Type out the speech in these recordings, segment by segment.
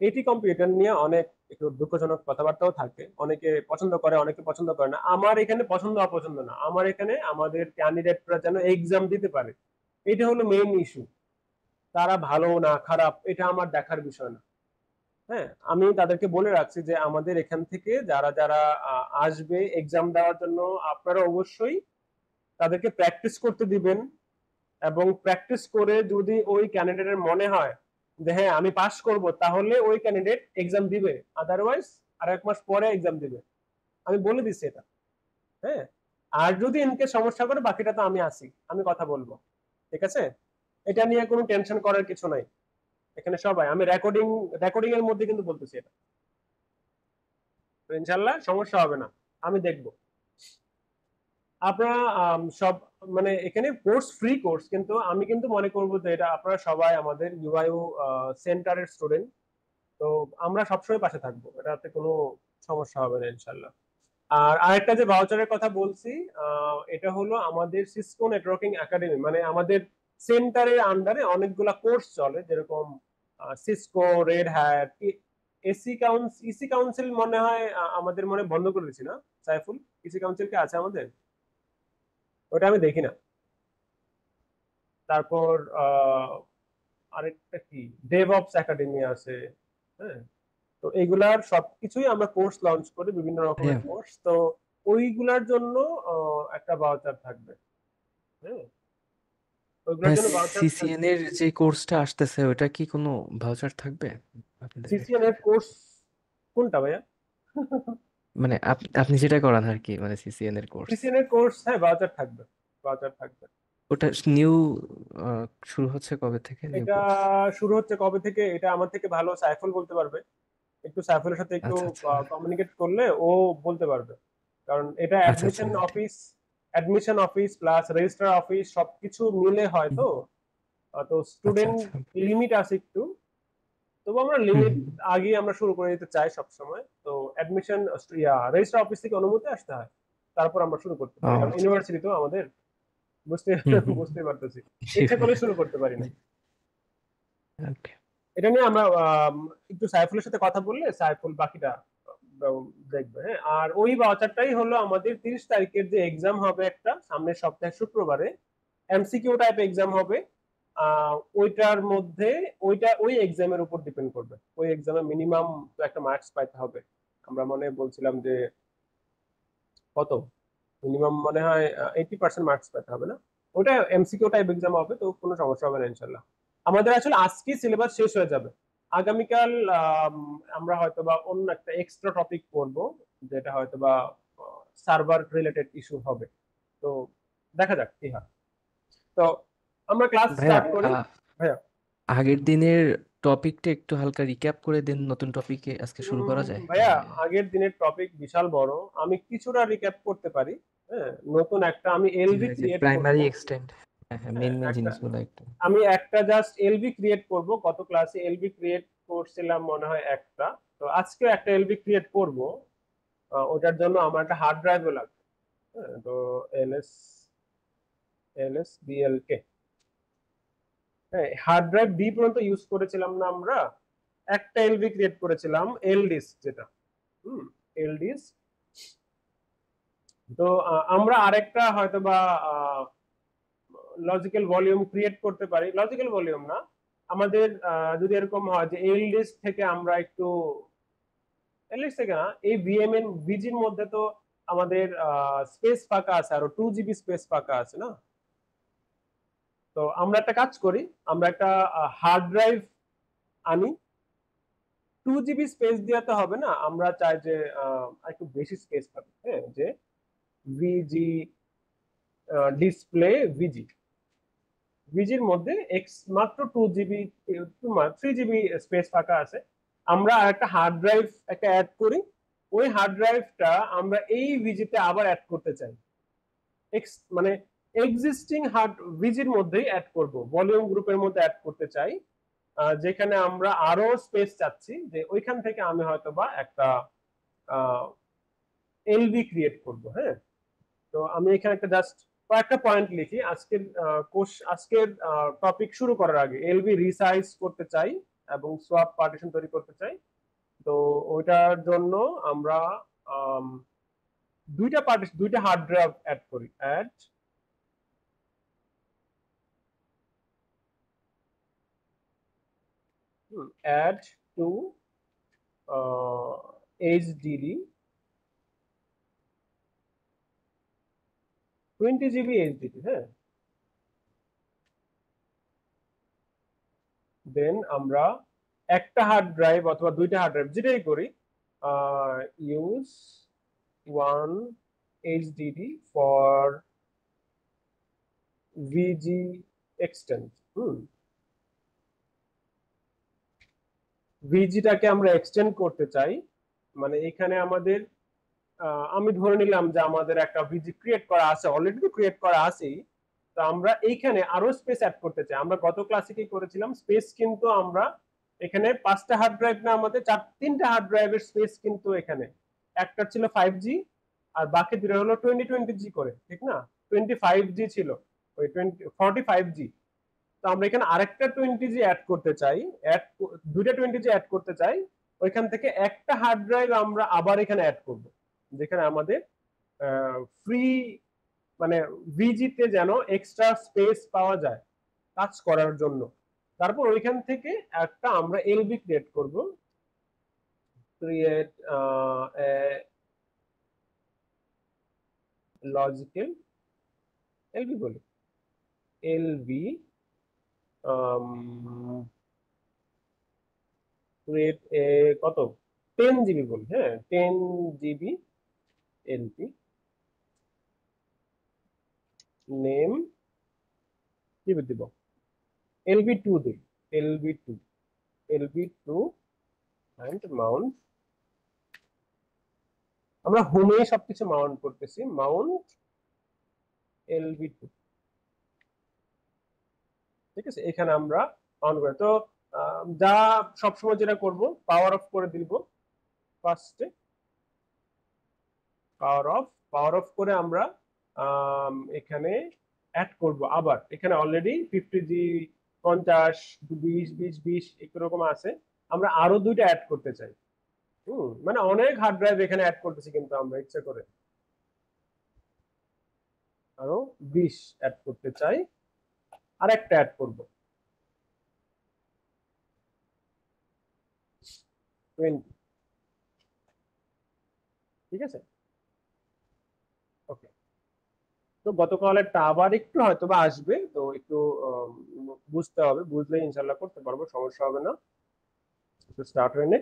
এটি কম্পিউটার নিয়ে অনেক একটু দুঃখজনক কথাবার্তাও থাকে, অনেকে পছন্দ করে অনেকে পছন্দ করে না। আমার এখানে পছন্দ অপছন্দ না, আমার এখানে আমাদের ক্যান্ডিডেটরা যেন এক্সাম দিতে পারে, এটা হলো মেইন ইস্যু। তারা ভালো না খারাপ এটা আমার দেখার বিষয় না। হ্যাঁ, আমি তাদেরকে বলে রাখছি যে আমাদের এখান থেকে যারা যারা আসবে এক্সাম দেওয়ার জন্য, আপনারা অবশ্যই তাদেরকে প্র্যাকটিস করতে দিবেন। এবং প্র্যাকটিস করে যদি ওই ক্যান্ডিডেটের মনে হয় যে হ্যাঁ আমি পাস করব, তাহলে ওই ক্যান্ডিডেট এক্সাম দিবে, আদারওয়াইজ আর 1 মাস পরে এক্সাম দিবে। আমি বলে দিচ্ছি এটা। হ্যাঁ, আর যদি এনকে সমস্যা করে বাকিটা তো আমি আছি, আমি কথা বলবো। ঠিক আছে, এটা নিয়ে কোনো টেনশন করার কিছু নাই। এখানে সবাই, আমি রেকর্ডিং এর মধ্যে কিন্তু বলতেছি এটা। তো ইনশাল্লাহ সমস্যা হবে না, আমি দেখবো। আপনারা সব, মানে এখানে কোর্স ফ্রি কোর্স, কিন্তু আমি কিন্তু মনে করবো যে এটা আপনারা সবাই আমাদের ইউআইউ সেন্টারের স্টুডেন্ট। তো আমরা সবসময় পাশে থাকবো, এটাতে কোনো সমস্যা হবে না ইনশাল্লাহ। আর আরেকটা যে ভাউচারের কথা বলছি, এটা হলো আমাদের সিসকো নেটওয়ার্কিং একাডেমি, মানে আমাদের সেন্টারের আন্ডারে অনেকগুলা কোর্স চলে, যেরকম Cisco, Red Hat, EC Council মনে হয় আমাদের মনে বন্ধ করে দিচ্ছি না সাইফুল? ইসি কাউন্সিল কি আছে আমাদের? ওটা আমি দেখি না। তারপর আরেকটা কি, ডেভঅপস একাডেমি আছে। হ্যাঁ, তো এইগুলার সবকিছুই আমরা কোর্স লঞ্চ করি, বিভিন্ন রকমের ভাইয়া কোর্স। তো ওইগুলার জন্য একটা ভাউচার থাকবে। হ্যাঁ, ওইগুলোর ভাইয়া জন্য ভাউচার সিসিএন থাকবে। এর যে কোর্সটা আসতেছে ওটা কি কোনো ভাউচার থাকবে আপনাদের সিসিএন এখানে? এর কোর্স কোনটা ভাইয়া? মানে আপনি যেটা করান আর কি, মানে সিসিএন এর কোর্স। সিসিএন এর কোর্স, হ্যাঁ ভাউচার থাকবে, ভাউচার থাকবে। ওটা নিউ শুরু হচ্ছে কবে থেকে নিউ এটা কোর্স? শুরু হচ্ছে কবে থেকে এটা আমার থেকে ভালো সাইফুল বলতে পারবে। একটু সাইফুলের সাথে একটু আচ্ছা আচ্ছা কমিউনিকেট করলে ও বলতে পারবে। কারণ এটা আচ্ছা আচ্ছা admission office plus registrar office সবকিছু মিলে হয় হুম, তো। তো আচ্ছা স্টুডেন্ট আচ্ছা লিমিট আছে একটু, তবু আমরা হুম লিমিট হুম আগে আমরা শুরু করে দিতে চাই সব সময়। তো অ্যাডমিশন রেজিস্ট্রার অফিস থেকে অনুমতি আসতে হয়, তারপর আমরা শুরু করতে ও পারি, কারণ আচ্ছা ইউনিভার্সিটি তো আমাদের, বুঝতে হুম হুম বুঝতে পারতেছি, জি ইচ্ছা করলে ভাইয়া শুরু করতে পারি না। ওকে এটা নিয়ে আমরা একটু সাইফুলের সাথে কথা বললে সাইফুল বাকিটা দেখবে। হ্যাঁ, আর ওই বাচ্চাটাই হলো আমাদের 30 তারিখের যে এক্সাম হবে একটা সামনের সপ্তাহে শুক্রবারে, এমসিকিউ টাইপ এক্সাম হবে। ওইটার মধ্যে, ওই এক্সামের উপর ডিপেন্ড করবে, ওই এক্সামে মিনিমাম তো একটা মার্কস পাইতে হবে। আমরা মনে বলছিলাম যে কত, মিনিমাম মনে হয় 80% মার্কস পেতে হবে না? ওটা এমসিকিউ টাইপ এক্সাম হবে, তো কোনো সমস্যা হবে না ইনশাল্লাহ। আমাদের আসলে আজকে সিলেবাস শেষ হয়ে যাবে। আগামীকাল আমরা হয়তোবা অন্য একটা এক্সট্রা টপিক পড়বো, যেটা হয়তোবা সার্ভার রিলেটেড ইস্যু হবে। তো দেখা যাক কি হয়। তো আমরা ক্লাস ভাইয়া স্টার্ট করি। ভাইয়া, আগের দিনের টপিকটা একটু হালকা রিক্যাপ করে দেন, নতুন টপিকে আজকে শুরু করা যায় ভাইয়া মানে আগের দিনের টপিক বিশাল বড়, আমি কিছুটা রিক্যাপ করতে পারি। হ্যাঁ, নতুন একটা আমি জি এলভি ভাই, যে ক্রিয়েট করব। প্রাইমারি এক্সটেন্ড, হ্যাঁ হ্যাঁ হ্যাঁ, মেন মেন একটা, জিনিসগুলো একটু আমি একটা জাস্ট এলবি ক্রিয়েট করব, গত ক্লাসে এলবি ক্রিয়েট করছিলাম মনে হয় একটা। তো আজকে একটা এলবি ক্রিয়েট করব। ওটার জন্য আমার একটা হার্ড ড্রাইভও লাগবে। হ্যাঁ, তো এলএস বিএলকে, হ্যাঁ হার্ড ড্রাইভ বি পর্যন্ত ইউজ করেছিলাম না আমরা? একটা এলবি ক্রিয়েট করেছিলাম এলডিস যেটা, হুম, এলডিস। তো আমরা আরেকটা হয়তো বা লজিক্যাল ভলিউম ক্রিয়েট করতে পারি, লজিক্যাল ভলিউম না, আমাদের যদি এরকম হয় যে এলডিস থেকে আমরা একটু, এলডিস থেকে না, এই ভিএমএন ভিজির মধ্যে তো আমাদের স্পেস ফাঁকা আছে, আরো 2 জিবি স্পেস ফাঁকা আছে না? তো আমরা একটা কাজ করি, আমরা একটা হার্ড ড্রাইভ আনি। 2 জিবি স্পেস দেওয়াতে হবে না, আমরা চাই যে একটু বেশি স্পেস পাবে। হ্যাঁ, যে ভিজি ডিসপ্লে, ভিজি ভিজির মধ্যে এক্স মাত্র 2 জিবি, 3 জিবি স্পেস ফাঁকা আছে। আমরা একটা হার্ড ড্রাইভ একটা অ্যাড করি, ওই হার্ড ড্রাইভটা আমরা এই ভিজিতে আবার অ্যাড করতে চাই। মানে এক্সিস্টিং হার্ড ভিজির মধ্যেই অ্যাড করব, ভলিউম গ্রুপের মধ্যে অ্যাড করতে চাই। যেখানে আমরা আরো স্পেস চাচ্ছি, যে ওইখান থেকে আমি হয়তো বা একটা এলভি ক্রিয়েট করব। হ্যাঁ, তো আমি এখানে একটা জাস্ট কয়েকটা পয়েন্ট লিখি। আজকের টপিক শুরু করার আগে এলবি রিসাইজ করতে চাই, এবং সোয়াপ পার্টিশন তৈরি করতে চাই। তো ওইটার জন্য আমরা দুইটা হার্ড ড্রাইভ অ্যাড করি। Add to HDD 20 GB HDD, হ্যাঁ। দেন আমরা একটা হার্ড ড্রাইভ অথবা দুইটা হার্ড ড্রাইভ যেটাই করি, ইউজ 1 HDD ফর ভিজি এক্সটেন্ড। ভিজিটাকে আমরা এক্সটেন্ড করতে চাই, মানে এখানে আমাদের আমি ধরে নিলাম যে আমাদের একটা ভিজি ক্রিয়েট করা আছে, অলরেডি তো ক্রিয়েট করা আছেই। তো আমরা এইখানে আরো স্পেস অ্যাড করতে চাই। আমরা গত ক্লাসে কি করেছিলাম, স্পেস কিন্তু আমরা এখানে 5টা হার্ড ড্রাইভ না, আমাদের 3টা হার্ড ড্রাইভের স্পেস কিন্তু এখানে একটা ছিল 5G আর বাকি দুটো হলো 2020G করে, ঠিক না? 25G ছিল, ওই 45G। তো আমরা এখানে আরেকটা 20G অ্যাড করতে চাই, দুইটা 20G অ্যাড করতে চাই। ওইখান থেকে একটা হার্ড ড্রাইভ আমরা আবার এখানে অ্যাড করব, যেখানে আমাদের ফ্রি, মানে ভিজিতে যেন এক্সট্রা স্পেস পাওয়া যায় কাজ করার জন্য। তারপর ওইখান থেকে একটা আমরা এলবি ক্রিয়েট করব, ক্রিয়েট লজিক্যাল এলবি বলি, এলবি ক্রিয়েট কত 10 GB বলি, হ্যাঁ 10 GB এলবি। নেম কি দিব, LB2 দিই, LB2 অ্যান্ড মাউন্ট। আমরা হোমে সবকিছু মাউন্ট করতেছি, মাউন্ট LB2, ঠিক আছে? এখানে আমরা মাউন্ট করে, তো যা সবসময় যেটা করব, পাওয়ার অফ করে দিব ফার্স্টে, পাওয়ার অফ করে আমরা এখানে অ্যাড করব আবার। এখানে অলরেডি 50G 50 20 20 20 এরকম আছে, আমরা আরো দুইটা অ্যাড করতে চাই। মানে অনেক হার্ড ড্রাইভ এখানে অ্যাড করতেছি কিন্তু আমরা ইচ্ছা করে, আরো 20 অ্যাড করতে চাই, আর একটা অ্যাড করব 20, ঠিক আছে? ওকে। তো গতকালেরটা আবার একটু হয়তো বা আসবে, তো একটু বুঝতে হবে, বুঝলে ইনশাল্লাহ করতে পারবো, সমস্যা হবে না। তো স্টার্ট হয়ে নে।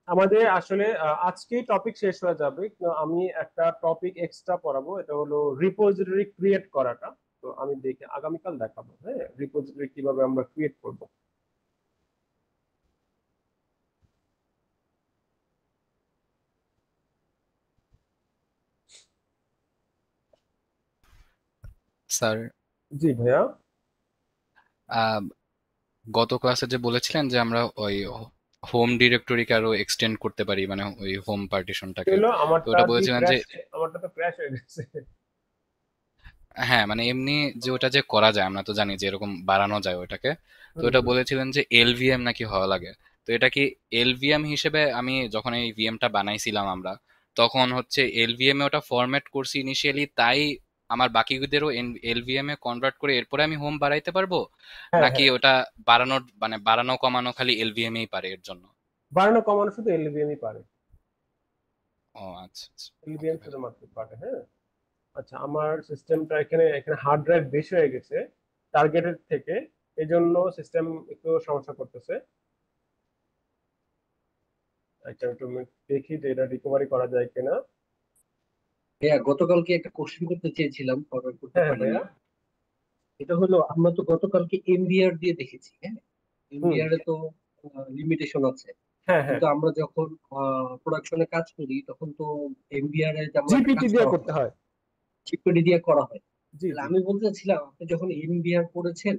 আমাদের আসলে আজকেই টপিক শেষ হয়ে যাবে, তো আমি একটা টপিক এক্সট্রা পড়াবো, এটা হলো রিপোজিটরি ক্রিয়েট করাটা। তো আমি দেখি আগামীকাল দেখাবো, হ্যাঁ, রিপোজিটরি কিভাবে আমরা ক্রিয়েট করব। স্যার, জি ভাইয়া। গত ক্লাসে যে বলেছিলেন যে আমরা ওই হোম ডিরেক্টরিকে আরো এক্সটেন্ড করতে পারি, মানে ওই হোম পার্টিশনটাকে, হলো তো আমারটা ওটা কি বলেছিলেন যে ক্র্যাশ, আমারটা তো ক্র্যাশ হয়ে গেছে। হ্যাঁ, মানে এমনি যে ওটা যে করা যায়, আমরা তো জানি যে এরকম বাড়ানো যায় ওটাকে। তো হুম ওটা হুম। বলেছিলেন যে এলভিএম নাকি হওয়া লাগে। তো এটা কি এলভিএম হিসেবে, আমি যখন এই ভিএমটা বানাইছিলাম আমরা, তখন হচ্ছে এলভিএম এ ওটা ফরম্যাট করছি ইনিশিয়ালি, তাই আমার বাকিদেরও এলভিএম এ কনভার্ট করে এরপরে আমি হোম বাড়াইতে পারবো, হ্যাঁ নাকি হ্যাঁ, ওটা বাড়ানোর মানে বাড়ানো কমানো খালি এলভিএম এই পারে এর জন্য? বাড়ানো কমানো শুধু এলভিএমই পারে, ও আচ্ছা আচ্ছা, ওকে এলভিএম ভাই। শুধুমাত্র পারে, হ্যাঁ। আচ্ছা, আমার সিস্টেমটা এখানে এখানে হার্ড ড্রাইভ বেশি হয়ে গেছে টার্গেটের থেকে, এই জন্য সিস্টেম একটু সমস্যা করতেছে। আচ্ছা, একটু আমি দেখি যে এটা রিকভারি করা যায় কিনা। হ্যাঁ, গতকালকে একটা কোশ্চেন করতে চেয়েছিলাম, ফরওয়ার্ড করতে হ্যাঁ পারিনি। ভাইয়া। এটা হলো, আমরা তো গতকালকে এমবিআর দিয়ে দেখেছি, হ্যাঁ। হুম। এমবিআর এ তো লিমিটেশন আছে, হ্যাঁ হ্যাঁ, কিন্তু আমরা যখন প্রোডাকশনে কাজ করি তখন তো এমবিআর এ তেমন একটা জিপিটি কাজ দিয়ে করা হয় করতে না, হয়। জিপিডি দিয়ে করা হয়। জি তাহলে জি। আমি বলতে চাচ্ছিলাম, আপনি যখন এমবিআর করেছেন,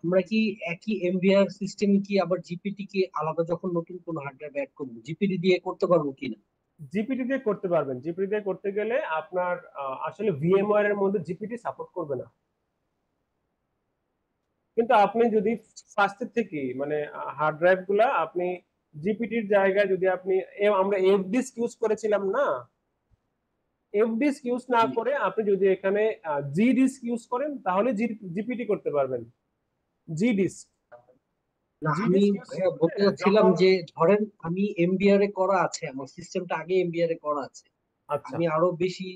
আমরা কি একই এমবিআর সিস্টেমে কি আবার জিপিটি কি আলাদা, যখন নতুন কোনো হার্ড ড্রাইভ অ্যাড করবো জিপিডি দিয়ে করতে পারবো কিনা? জিপিটি দিয়ে করতে পারবেন। জিপিটি দিয়ে করতে গেলে আপনার আসলে ভিএমওয়্যার এর মধ্যে জিপিটি সাপোর্ট করবে না। কিন্তু আপনি যদি ফার্স্টের থেকে মানে হার্ড ড্রাইভ গুলা আপনি জিপিটির জায়গায় যদি আপনি আমরা এফডিস্ক ইউজ করেছিলাম না, এফডিস্ক ইউজ না জি। করে আপনি যদি এখানে জি ডিস্ক ইউজ করেন তাহলে জিপিটি করতে পারবেন। জি ডিস্ক না, জি আমি ডিস্ক ইউজ বলতে করে চাচ্ছিলাম যখন যে ধরেন আমি এমবিআর এ করা আছে, আমার সিস্টেমটা আগে এমবিআর এ করা আছে, আচ্ছা আমি আরো বেশি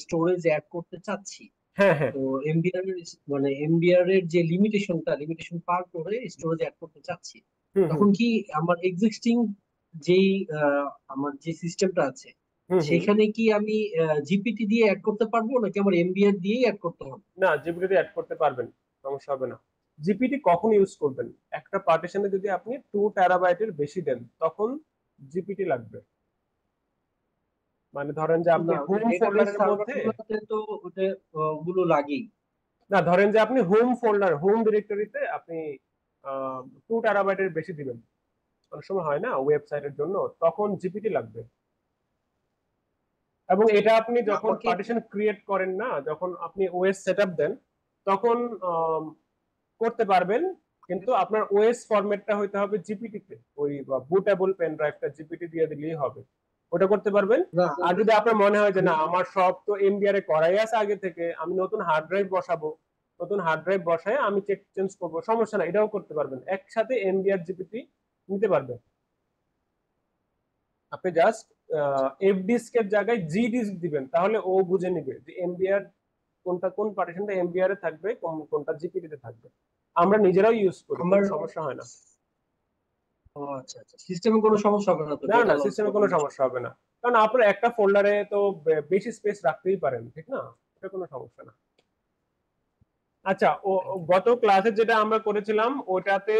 স্টোরেজ অ্যাড করতে চাচ্ছি। হ্যাঁ হ্যাঁ তো এমবিআর এর মানে এমবিআর এর যে লিমিটেশন পার করে স্টোরেজ অ্যাড করতে চাচ্ছি, হুম হুম তখন কি আমার এক্সিস্টিং যেই আমার যে সিস্টেমটা আছে হুম হুম সেখানে কি আমি জিপিটি দিয়ে অ্যাড করতে পারবো, নাকি আমার এমবিআর দিয়েই অ্যাড করতে হবে? না, জিপিটি অ্যাড করতে পারবেন, সমস্যা হবে না। জিপিটি কখন ইউজ করবেন? একটা পার্টিশনে যদি আপনি 2 টেরাবাইটের বেশি দেন তখন জিপিটি লাগবে। মানে ধরেন যে আপনি না, হোম ডেটাবেস ফোল্ডারের সার্ভার মধ্যে, গুলোতে তো ওটা ওগুলো লাগেই। না ধরেন যে আপনি হোম ডিরেক্টরিতে আপনি 2 টেরাবাইটের বেশি দিবেন, অনেক সময় হয় না ওয়েবসাইটের জন্য, তখন জিপিটি লাগবে। এবং এটা আপনি যখন আমাকে পার্টিশন ক্রিয়েট করেন না, যখন আপনি ওএস সেটআপ দেন তখন করতে পারবেন, কিন্তু আপনার ওএস ফরম্যাটটা হইতে হবে জিপিটি তে, ওই বুটেবল পেন ড্রাইভটা জিপিটি দিয়ে দিলেই হবে, ওটা করতে পারবেন। না আর যদি আপনার মনে হয় যে আমি না আমার সব তো এমবিআর এ করাই আছে আগে থেকে, আমি নতুন হার্ড ড্রাইভ বসাবো, নতুন হার্ড ড্রাইভ বসায় আমি চেঞ্জ করবো, সমস্যা না, এটাও করতে পারবেন, একসাথে এমবিআর জিপিটি নিতে পারবেন। আপনি জাস্ট এফ ডিস্কের জায়গায় জি ডিস্ক দিবেন, তাহলে ও বুঝে নিবে যে এমবিআর কোনটা, কোন পার্টিশনটা এমবিআর এ থাকবে, কোনটা জিপিটি তে থাকবে। আমরা নিজেরাও ইউজ করি, আমার কোনো সমস্যা হয় না। ও আচ্ছা আচ্ছা, সিস্টেমে কোনো সমস্যা হবে না তো না ডেটা না, লস সিস্টেমে কোনো করলে? সমস্যা হবে না, কারণ আপনার একটা ফোল্ডারে তো বেশি স্পেস রাখতেই পারেন, ঠিক না? এটা কোনো সমস্যা না। আচ্ছা, গত ক্লাসে যেটা আমরা করেছিলাম ওটাতে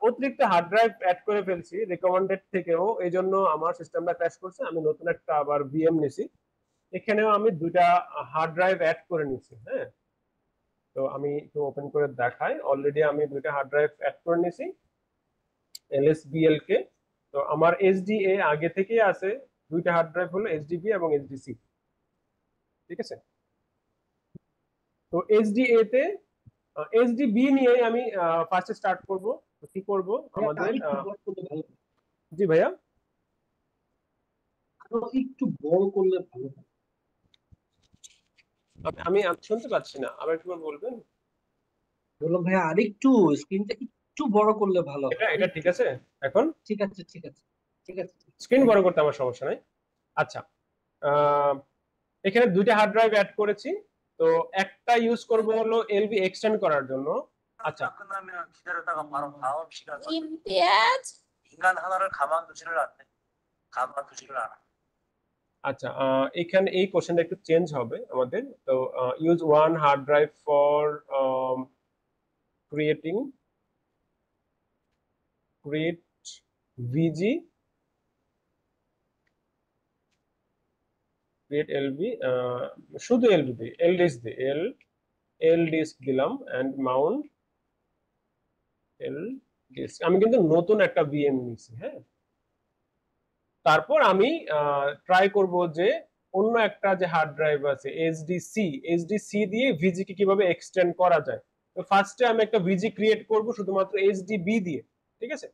অতিরিক্ত হার্ড ড্রাইভ অ্যাড করে ফেলছি রিকমেন্ডেড থেকেও, এই জন্য আমার সিস্টেমটা ক্র্যাশ করছে, আমি নতুন একটা আবার ভিএম নিছি, এখানেও আমি 2টা হার্ড ড্রাইভ অ্যাড করে নিছি। হ্যাঁ, তো আমি একটু ওপেন করে দেখাই, অলরেডি আমি 2টা হার্ড ড্রাইভ অ্যাড করে নিছি এলএসবিএল কে। তো আমার এসডিএ আগে থেকেই আছে, 2টা হার্ড ড্রাইভ হলো এইচডিবি এবং এইচডিসি, ঠিক আছে? তো এইচডিএ তে এইচডিবি নিয়ে আমি ফার্স্টে স্টার্ট করব। তো কি করব আমাদের আরেকটু বড় করলে ভালো হয়। জি ভাইয়া, আরো একটু বড় করলে ভালো হয়। আমি শুনতে পাচ্ছি না, আবার একটু বলবেন? বললাম ভাইয়া আরেকটু স্ক্রিনটা একটু বড় করলে ভালো এটা হয়, এটা ঠিক আরেকটু। আছে এখন? ঠিক আছে ঠিক আছে ঠিক আছে ঠিক আছে, স্ক্রিন থ্যাংক বড় ইউ। করতে আমার সমস্যা নাই। আচ্ছা, আহ, এখানে 2টা হার্ড ড্রাইভ অ্যাড করেছি, তো একটা ইউজ করব হলো এলবি এক্সটেন্ড করার জন্য। আচ্ছা, 끝나면 기다렸다가 바로 다음 시간 임대하지. 인간 하나를 가만두지를 않아. আচ্ছা, এখানে এই কোশ্চেনটা একটু চেঞ্জ হবে আমাদের। তো use one hard drive for create ভিজি, ক্রিয়েট এলবি, শুধু এলবি দিই, এল ডিস্ক দিই, এল ডিস্ক দিলাম এন্ড মাউন্ট এল ডিস্ক। আমি কিন্তু নতুন একটা ভিএম নিছি। হ্যাঁ, তারপর আমি ট্রাই করব যে অন্য একটা যে হার্ড ড্রাইভ আছে এইচডিসি দিয়ে ভিজি কে কিভাবে এক্সটেন্ড করা যায়। তো ফার্স্টে আমি একটা ভিজি ক্রিয়েট করব শুধুমাত্র এইচডিবি দিয়ে, ঠিক আছে?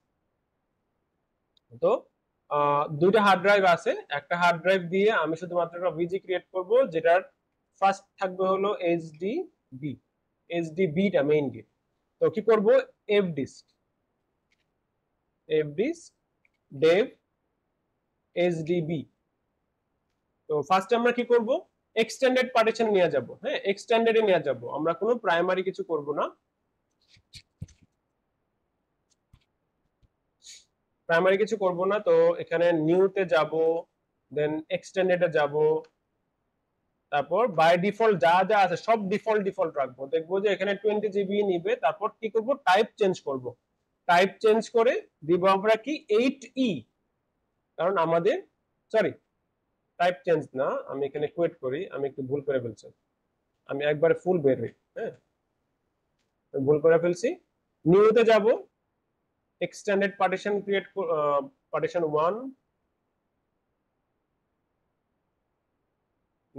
তো 2টা হার্ড ড্রাইভ আছে, একটা হার্ড ড্রাইভ দিয়ে আমি শুধুমাত্র একটা ভিজি ক্রিয়েট করব, যেটার ফার্স্ট থাকবে হলো এইচডিবিটা মেইন গেট। তো কি করব, এফডিস্ক ডেভ এইচডিবি। তো ফার্স্টে আমরা কি করব, এক্সটেন্ডেড পার্টিশন নিয়ে যাব। হ্যাঁ, এক্সটেন্ডেডে নিয়ে যাব, আমরা কোনো প্রাইমারি কিছু করব না, তো এখানে নিউতে যাব, দেন এক্সটেন্ডেডে যাব, তারপর বাই ডিফল্ট যা যা আছে সব ডিফল্ট রাখবো, দেখবো যে এখানে 20 জিবি নিবে। তারপর কি করব, টাইপ চেঞ্জ করে দিব আমরা কি 8E, কারণ আমাদের সরি টাইপ চেঞ্জ না, আমি এখানে কোয়েট করি, আমি একটু ভুল করে ফেলছি, আমি একবারে ফুল বের হই। হ্যাঁ, ভুল করে ফেলছি। নিউতে যাব, এক্সটেন্ডেড পার্টিশন পার্টিশন 1,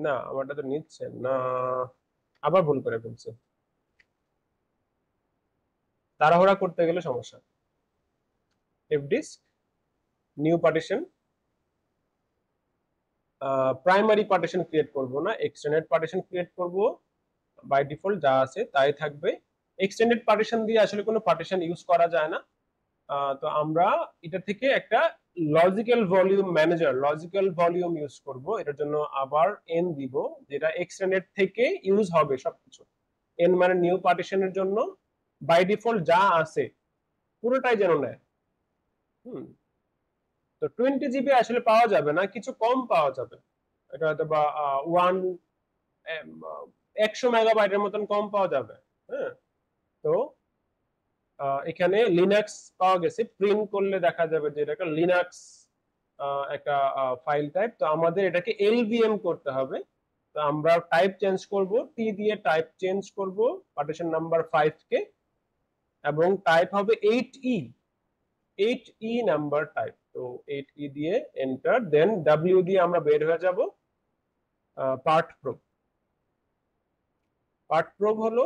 না, আমারটা তো নিচ্ছে না, আবার ভুল করে ফেলছে। তাড়াহুড়া করতে গেলে সমস্যা। F disk, new partition, primary partition create করব না, এক্সটেন্ডেড পার্টিশন ক্রিয়েট করব। বাই ডিফল্ট যা আছে তাই থাকবে। এক্সটেন্ডেড পার্টিশন দিয়ে আসলে কোনো পার্টিশন ইউজ করা যায় না। তো আমরা এটা থেকে একটা logical volume manager, logical volume use করব। এটার জন্য আবার এন দিব, যেটা এক্সটেন্ডেড থেকে ইউজ হবে সবকিছু। এন মানে নিউ পার্টিশনের জন্য বাই ডিফল্ট যা আছে পুরোটাই যেন নেয়। হুম, তো 20 জিবি আসলে পাওয়া যাবে না, কিছু কম পাওয়া যাবে। এটা হয়তো বা 100 মেগাবাইটের মতন কম পাওয়া যাবে। হ্যাঁ, তো এখানে লিনাক্স পাওয়া গেছে, প্রিন্ট করলে দেখা যাবে যে এটা একটা লিনাক্স একটা ফাইল টাইপ। তো আমাদের এটাকে এলভিএম করতে হবে। তো আমরা টাইপ চেঞ্জ করব, টি দিয়ে টাইপ চেঞ্জ করব পার্টিশন নাম্বার 5 কে, এবং টাইপ হবে 8E, 8E নাম্বার টাইপ। তো 8E দিয়ে এন্টার, দেন ডাব্লিউ দিয়ে আমরা বের হয়ে যাব। পার্ট প্রোব, পার্ট প্রোব হলো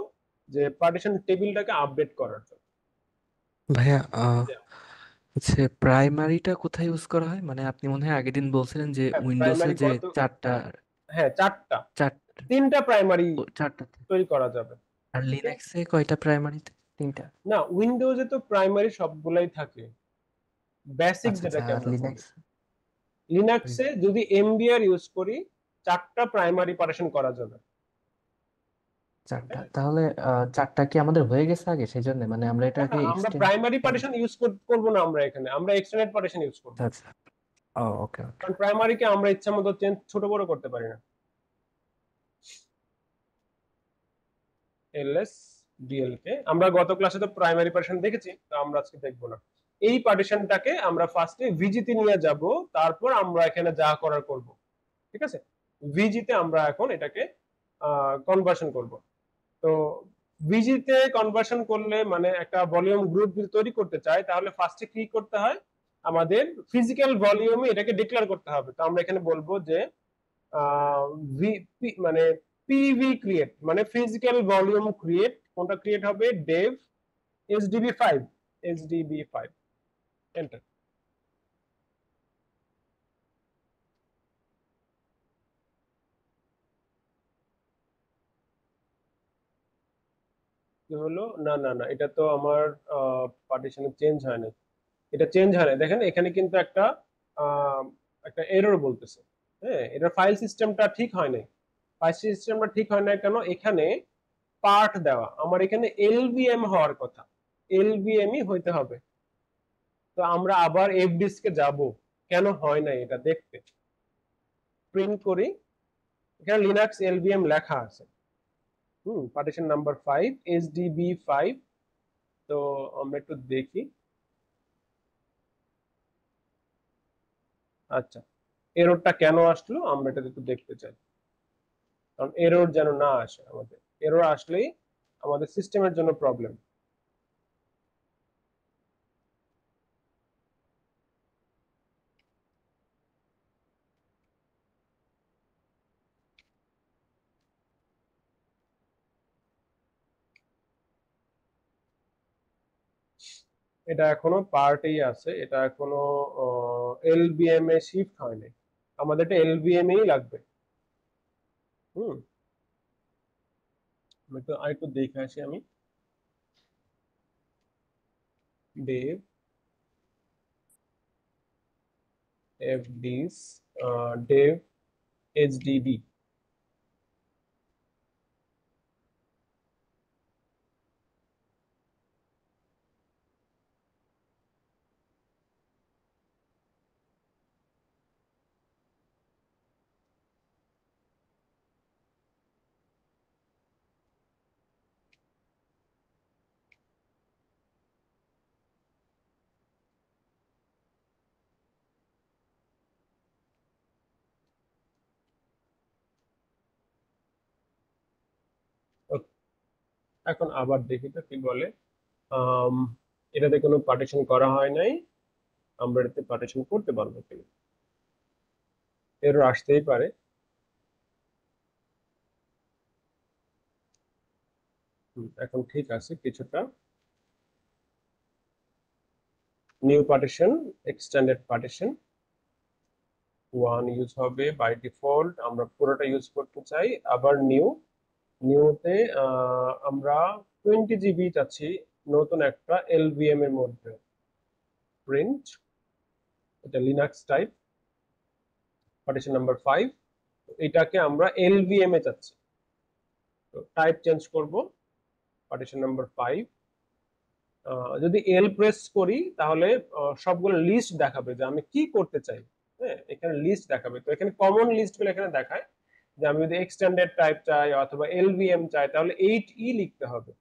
যে পার্টিশন টেবিলটাকে আপডেট করার জন্য। ভাইয়া হচ্ছে প্রাইমারিটা কোথায় ইউজ করা হয়? মানে আপনি মনে হয় আগের দিন বলছিলেন যে উইন্ডোজে প্রাইমারি যে কত? চারটা হ্যাঁ, চারটা, চারটা তিনটা প্রাইমারি চারটাতে, তৈরি করা যাবে। আর লিনাক্সে কয়টা প্রাইমারিতে? তিনটা। না, উইন্ডোজে তো প্রাইমারি সবগুলাই থাকে, বেসিক আচ্ছা আচ্ছা, যেটাকে আর আমরা বলি। লিনাক্স? লিনাক্সে যদি এমবিআর ইউজ করি, চারটা প্রাইমারি পার্টিশন করা যাবে। চারটা, তাহলে চারটা কি আমাদের হয়ে গেছে আগে, সেই জন্য মানে আমরা না, এটাকে না, আমরা এক্সটেন্ড প্রাইমারি করব? পার্টিশন ইউজ করব না, আমরা এখানে আমরা এক্সটেন্ডেড পার্টিশন ইউজ করব। আচ্ছা, ও ওকে ওকে। কারণ প্রাইমারিকে আমরা ইচ্ছা মতো চেঞ্জ ছোট বড় করতে পারি না। এলএস ডিএল কে আমরা গত ক্লাসে তো প্রাইমারি পার্টিশন দেখেছি, তো আমরা আজকে দেখবো না। এই পার্টিশনটাকে আমরা ফার্স্টে ভিজিতে নিয়ে যাব, তারপর আমরা এখানে যা করার করব। ঠিক আছে, ভিজিতে আমরা এখন এটাকে কনভার্সন করব। তো ভিজিতে কনভার্সন করলে মানে একটা ভলিউম গ্রুপ যদি তৈরি করতে চাই, তাহলে ফার্স্টে কি করতে হয়, আমাদের ফিজিক্যাল ভলিউমে এটাকে ডিক্লেয়ার করতে হবে। তো আমরা এখানে বলবো যে মানে পিভি ক্রিয়েট, মানে ফিজিক্যাল ভলিউম ক্রিয়েট। কোনটা ক্রিয়েট হবে? Dave HDB5, HDB5, enter. কি হলো? না না না, এটা তো আমার পার্টিশনে চেঞ্জ হয় না, এটা চেঞ্জ হয় না। দেখেন এখানে কিন্তু একটা আহ, একটা এরর বলতেছে। হ্যাঁ, এটা ফাইল সিস্টেমটা ঠিক হয় নাই। ফাইল সিস্টেমটা ঠিক হয় না কেন? এখানে পার্ট দেওয়া, আমার এখানে এলভিএম হওয়ার কথা, এলভিএমই হইতে হবে। তো আমরা আবার এফ ডিস্কে যাব, কেন হয় না এটা দেখতে। প্রিন্ট করি, এখানে লিনাক্স এলভিএম লেখা আছে। Partition number 5, HDB5। তো আমরা একটু দেখি। আচ্ছা, এররটা কেন আসলো আমরা এটা একটু দেখতে চাই, কারণ এরর যেন না আসে আমাদের। এরর আসলেই আমাদের সিস্টেমের জন্য প্রবলেম। এটা এখনো পার্টেই আছে, এটা এখনো এলবিএম এ শিফট হয়নি। আমাদের এটা এলবিএম এই লাগবে। হুম, একটু আরেকটু দেখে আসি আমি। Dev fdisk, dev hdb. এখন আবার দেখি তো কি বলে। আম, এটাতে কোনো পার্টিশন করা হয় নাই, আমরা এটাতে পার্টিশন করতে পারবো কিনা, এরর আসতেই পারে। এখন ঠিক আছে কিছুটা। New partition, extended partition 1 use হবে বাই ডিফল্ট, আমরা পুরোটা ইউজ করতে চাই। আবার নিউতে আমরা 20 জিবি চাচ্ছি নতুন একটা এলভিএম এর মধ্যে। প্রিন্ট, এটা লিনাক্স টাইপ, পার্টিশন নাম্বার 5, এটাকে আমরা এলভিএম এ চাচ্ছি। তো টাইপ চেঞ্জ করব, পার্টিশন নাম্বার 5। যদি এল প্রেস করি তাহলে সবগুলো লিস্ট দেখাবে যে আমি কি করতে চাই। হ্যাঁ, এখানে লিস্ট দেখাবে। তো এখানে কমন লিস্টগুলো এখানে দেখায় যে আমি যদি এক্সটেন্ডেড টাইপ চাই অথবা এলভিএম চাই তাহলে 8E লিখতে হবে।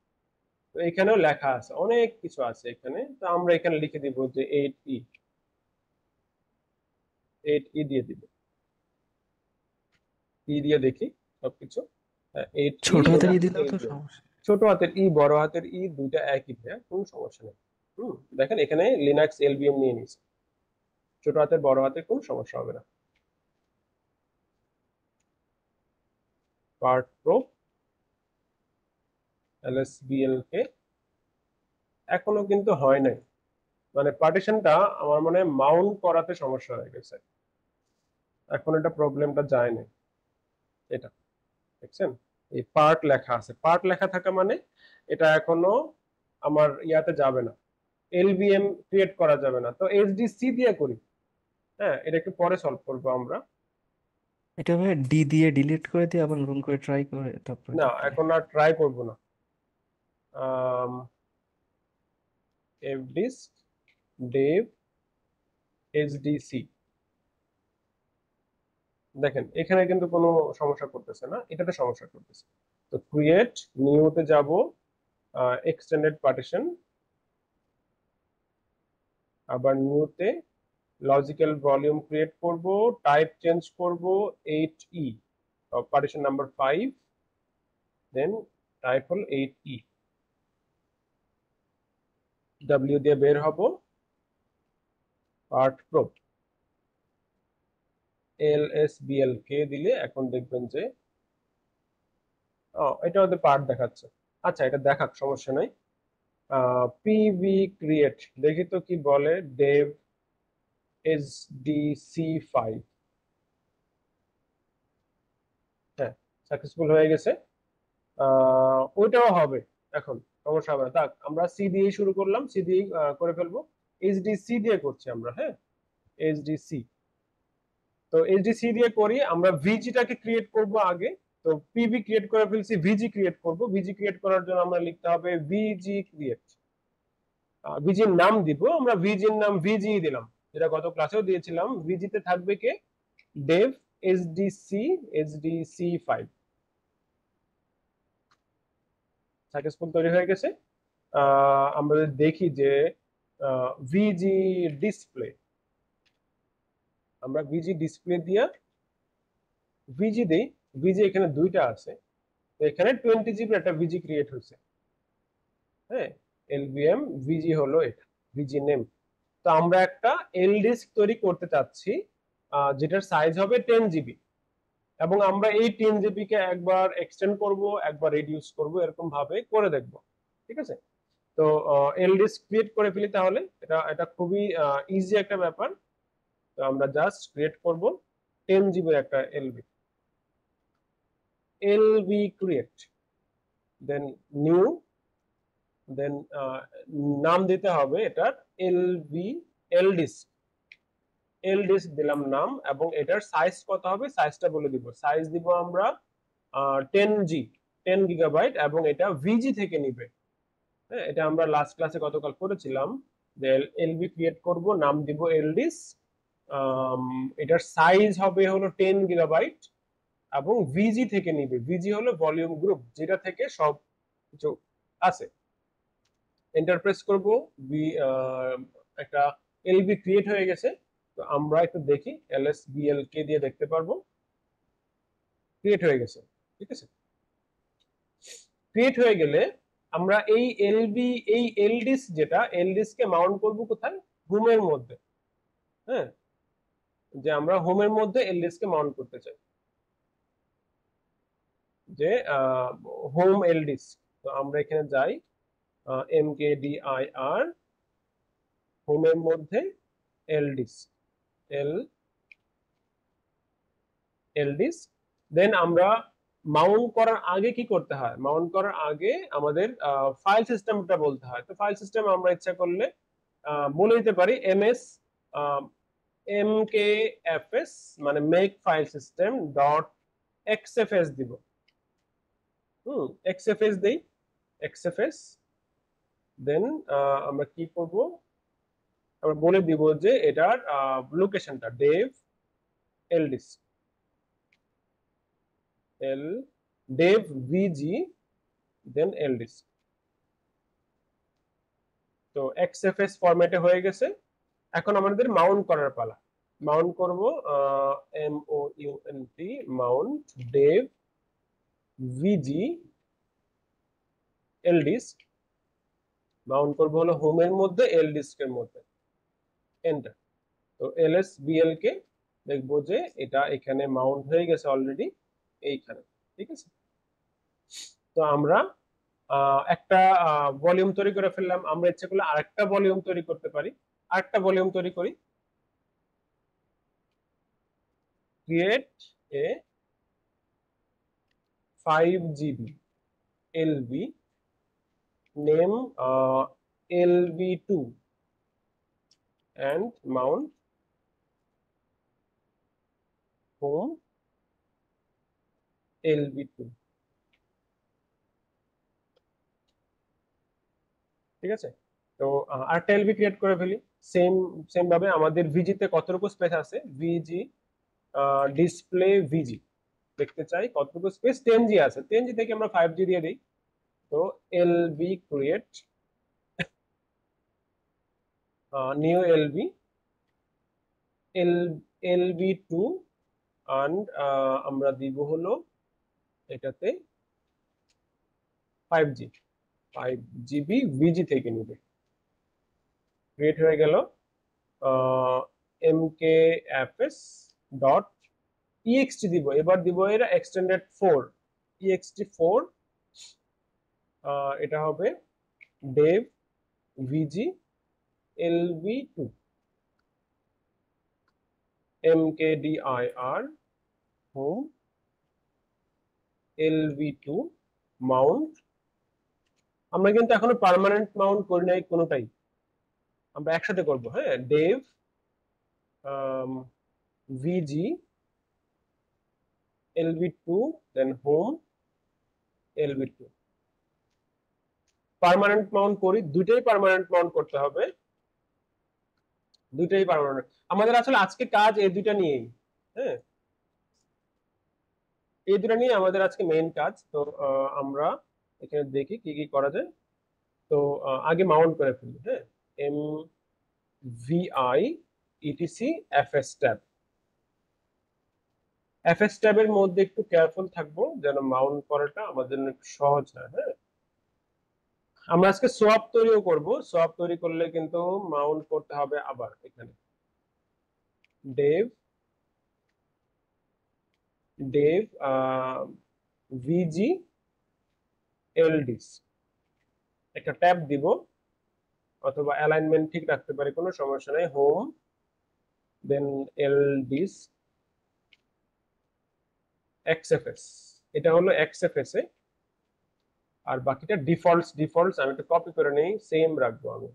তো এখানেও লেখা আছে, অনেক কিছু আছে এখানে। তো আমরা এখানে লিখে দিব যে 8E দিয়ে দিব। ই দিয়ে দেখি সবকিছু। 8E ছোট হাতের এবং ই দিলেও তো LVM। সমস্যা। ছোট হাতের ই বড় হাতের ই দুইটা একই, কোনো সমস্যা নেই। দেখেন এখানে লিনাক্স এলভিএম নিয়ে নিছে, ছোট হাতের বড় হাতের কোনো সমস্যা হবে না। পার্ট প্রো এলএসবিএলকে এখনো কিন্তু হয় নাই, মানে পার্টিশনটা আমার মনে হয় মাউন্ট করাতে সমস্যা হয়ে গেছে, এখন এটা প্রবলেমটা যায় না। এটা দেখছেন এই পার্ট লেখা আছে, পার্ট লেখা থাকা মানে এটা এখনো আমার ইয়াতে যাবে না, এলভিএম ক্রিয়েট করা যাবে না। তো এইচডিসি দিয়ে করি। হ্যাঁ, এটা একটু পরে সলভ করবো আমরা। এটা ভাই ডি দিয়ে ডিলিট করে দিয়ে আবার নতুন করে ট্রাই করে তারপরে না, কি করি? এখন আর ট্রাই করব না। fdisk dev hdc, দেখেন এখানে কিন্তু কোনো সমস্যা করতেছে না, এটাতে সমস্যা করতেছে। তো ক্রিয়েট নিউতে যাব, এক্সটেন্ডেড পার্টিশন, আবার নিউতে লজিক্যাল ভলিউম ক্রিয়েট করব, টাইপ চেঞ্জ করব 8E, পার্টিশন নাম্বার 5, দেন টাইপ হল 8E, W দিয়ে বের হব, পার্ট প্রোব LSBLK দিলে এখন দেখবেন যে এটা ওদের পার্ট দেখাচ্ছে। আচ্ছা, এটা দেখাক, সমস্যা নাই। পিভি ক্রিয়েট দেখি তো কি বলে, dev hdc5, হ্যাঁ সাকসেসফুল হয়ে গেছে। ওইটাও হবে, এখন সমস্যা হবে না। থাক, আমরা সি দিয়ে শুরু করলাম, সি দিয়ে করে ফেলবো। এইচডিসি দিয়ে করছি আমরা, হ্যাঁ এইচডিসি। তো এইচডিসি দিয়ে করি, আমরা ভিজিটাকে ক্রিয়েট করব আগে। তো পিভি ক্রিয়েট করে ফেলছি, ভিজি ক্রিয়েট করব। ভিজি ক্রিয়েট করার জন্য আমরা লিখতে হবে ভিজি ক্রিয়েট, ভিজির নাম দিব আমরা, ভিজির নাম ভিজি দিলাম, যেটা গত ক্লাসেও দিয়েছিলাম। ভিজিতে থাকবে কে, dev hdc5, সাকসেসফুল তৈরি হয়ে গেছে। আমরা দেখি যে ভিজি ডিসপ্লে, আমরা ভিজি ডিসপ্লে দিয়ে ভিজি দেই। ভিজি এখানে দুইটা আছে, তো এখানে 20 জিবি একটা ভিজি ক্রিয়েট হয়েছে। হ্যাঁ, এলভিএম ভিজি হলো এটা, ভিজি নেম। তো আমরা একটা এল ডিস্ক তৈরি করতে চাচ্ছি, যেটার সাইজ হবে 10 জিবি, এবং আমরা এই 10 জিবি কে একবার এক্সটেন্ড করব, একবার রিডিউস করব, এরকম ভাবে করে দেখব। ঠিক আছে, তো এল ডিস্ক ক্রিয়েট করে ফেলি তাহলে। এটা এটা খুবই ইজি একটা ব্যাপার। তো আমরা জাস্ট ক্রিয়েট করব 10 জিবির একটা এলভি ক্রিয়েট, দেন নিউ, দেন নাম দিতে হবে এটার এলভি এল ডিস্ক দিলাম নাম, এবং এটার সাইজ কত হবে সাইজটা বলে দিব। সাইজ দিব আমরা 10 গিগাবাইট, এবং এটা ভিজি থেকে নিবে। হ্যাঁ, এটা আমরা লাস্ট ক্লাসে গতকাল করেছিলাম যে এলভি ক্রিয়েট করব, নাম দিব এলডিস, এটার সাইজ হবে হলো 10 গিগাবাইট, এবং ভিজি থেকে নিবে। ভিজি হলো ভলিউম গ্রুপ, যেটা থেকে সব কিছু আছে। এন্টার প্রেস করব, একটা এলভি ক্রিয়েট হয়ে গেছে। তো আমরা একটু দেখি, LSBLK দিয়ে দেখতে পারবো ক্রিয়েট হয়ে গেছে। ঠিক আছে, ক্রিয়েট হয়ে গেলে আমরা এই এলডিস, যেটা এলডিস কে মাউন্ট করব কোথায়, হোমের মধ্যে। হ্যাঁ, যে আমরা হোমের মধ্যে এলডিস কে মাউন্ট করতে চাই, যে হোম এলডিস। তো আমরা এখানে যাই mkdir হোমের মধ্যে ldisk ldisk দেন আমরা মাউন্ট করার আগে কি করতে হয়, মাউন্ট করার আগে আমাদের ফাইল সিস্টেমটা বলতে হয়। তো ফাইল সিস্টেম আমরা ইচ্ছা করলে বলে দিতে পারি ms mkfs মানে make file system dot xfs দিব। xfs দেই, xfs দেন আমরা কি করব, আমরা বলে দিব যে এটার লোকেশনটা dev ldisk dev vg দেন ldisk। তো xfs ফরম্যাটে হয়ে গেছে। এখন আমাদের মাউন্ট করার পালা। মাউন্ট করব mount Mount dev vg ldisk, Mount করব হলো হোমের মধ্যে ldisk এর মধ্যে, এন্টার। তো lsblk দেখবো যে এটা এখানে মাউন্ট হয়ে গেছে অলরেডি এইখানে, ঠিক আছে। তো আমরা একটা ভলিউম তৈরি করে ফেললাম। আমরা ইচ্ছে করলে আরেকটা ভলিউম তৈরি করতে পারি। আরেকটা ভলিউম তৈরি করি, create a 5GB lb name lb2 and mount home lb2, ঠিক আছে। তো আরেকটা এলবি ক্রিয়েট করে ফেলি। সেম ভাবে আমাদের ভিজি তে কতটুকু স্পেস আছে, ভিজি ডিসপ্লে ভিজি দেখতে চাই কতটুকু স্পেস, 10G আছে, 10G থেকে আমরা 5G দিয়ে দিই। তো LB create new LB lb2 and আমরা দিব হলো এটাতে 5GB ভিজি থেকে নিবে। ক্রিয়েট হয়ে গেল mkfs ডট ext দিব, এবার দিব এরা এক্সটেন্ডেড 4 ext4, এটা হবে dev vg lb2 mkdir home lb2 Mount. আমরা কিন্তু এখনো পার্মানেন্ট মাউন্ট করি নাই কোনোটাই, আমরা একসাথে করব। হ্যাঁ, dev vg lb2 দেন home lb2। পার্মানেন্ট মাউন্ট করি, দুইটাই পার্মানেন্ট মাউন্ট করতে হবে, দুইটাই পার্মানেন্ট। আমাদের আসলে আজকে কাজ এই দুইটা নিয়েই, হ্যাঁ, এই দুটো নিয়ে আমাদের আজকে মেইন কাজ। তো আমরা এখানে দেখি কি কি করা যায়। তো আগে মাউন্ট করে ফেলি। হ্যাঁ, mvi etc fs tab, fs tab এর মধ্যে একটু কেয়ারফুল থাকবো যেন মাউন্ট করাটা আমাদের জন্য একটু সহজ হয়। হ্যাঁ, আমরা আজকে সোয়াপ তৈরিও করব। সোয়াপ তৈরি করলে কিন্তু মাউন্ট করতে হবে আবার এখানে dev vg ldisk, একটা ট্যাব দিব অথবা অ্যালাইনমেন্ট ঠিক রাখতে পারি, কোনো সমস্যা নাই। হোম দেন ldisk xfs, এটা হলো xfs এ, আর বাকিটা ডিফল্টস আমি একটু কপি করে নেই, সেম রাখবো আমি।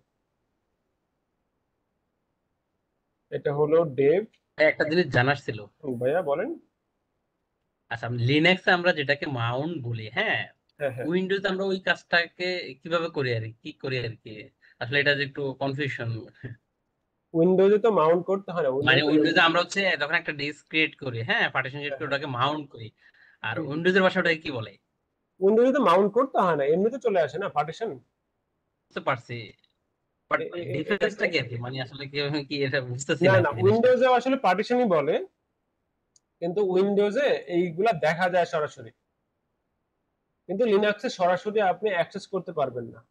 এটা হলো dev। একটা জিনিস জানার ছিল ভাইয়া বলেন। আচ্ছা, লিনাক্সে আমরা যেটাকে মাউন্ট বলি, হ্যাঁ, হ্যাঁ হ্যাঁ, উইন্ডোজে আমরা ওই কাজটাকে কিভাবে করি আর কি করি আর কি, আসলে এটা যে একটু কনফিউশন। উইন্ডোজে তো মাউন্ট করতে হয় না, মানে উইন্ডোজে উইন্ডোজে আমরা হচ্ছে যখন একটা ডিস্ক ক্রিয়েট করি, হ্যাঁ, পার্টিশন ক্রিয়েট করে ওটাকে মাউন্ট করি, আর উইন্ডোজের ভাষা ওটাকে কি বলে? উইন্ডোজে তো মাউন্ট করতে হয় না, এমনিতে চলে আসে না পার্টিশন। বুঝতে পারছি, বাট ডিফারেন্সটা কি আর কি, মানে আসলে কিভাবে কি এটা বুঝতেছি না না না, জিনিসটা। উইন্ডোজে আসলে পার্টিশনই বলে, কিন্তু উইন্ডোজে এইগুলা দেখা যায় সরাসরি, কিন্তু লিনাক্সে সরাসরি আপনি অ্যাক্সেস করতে পারবেন না।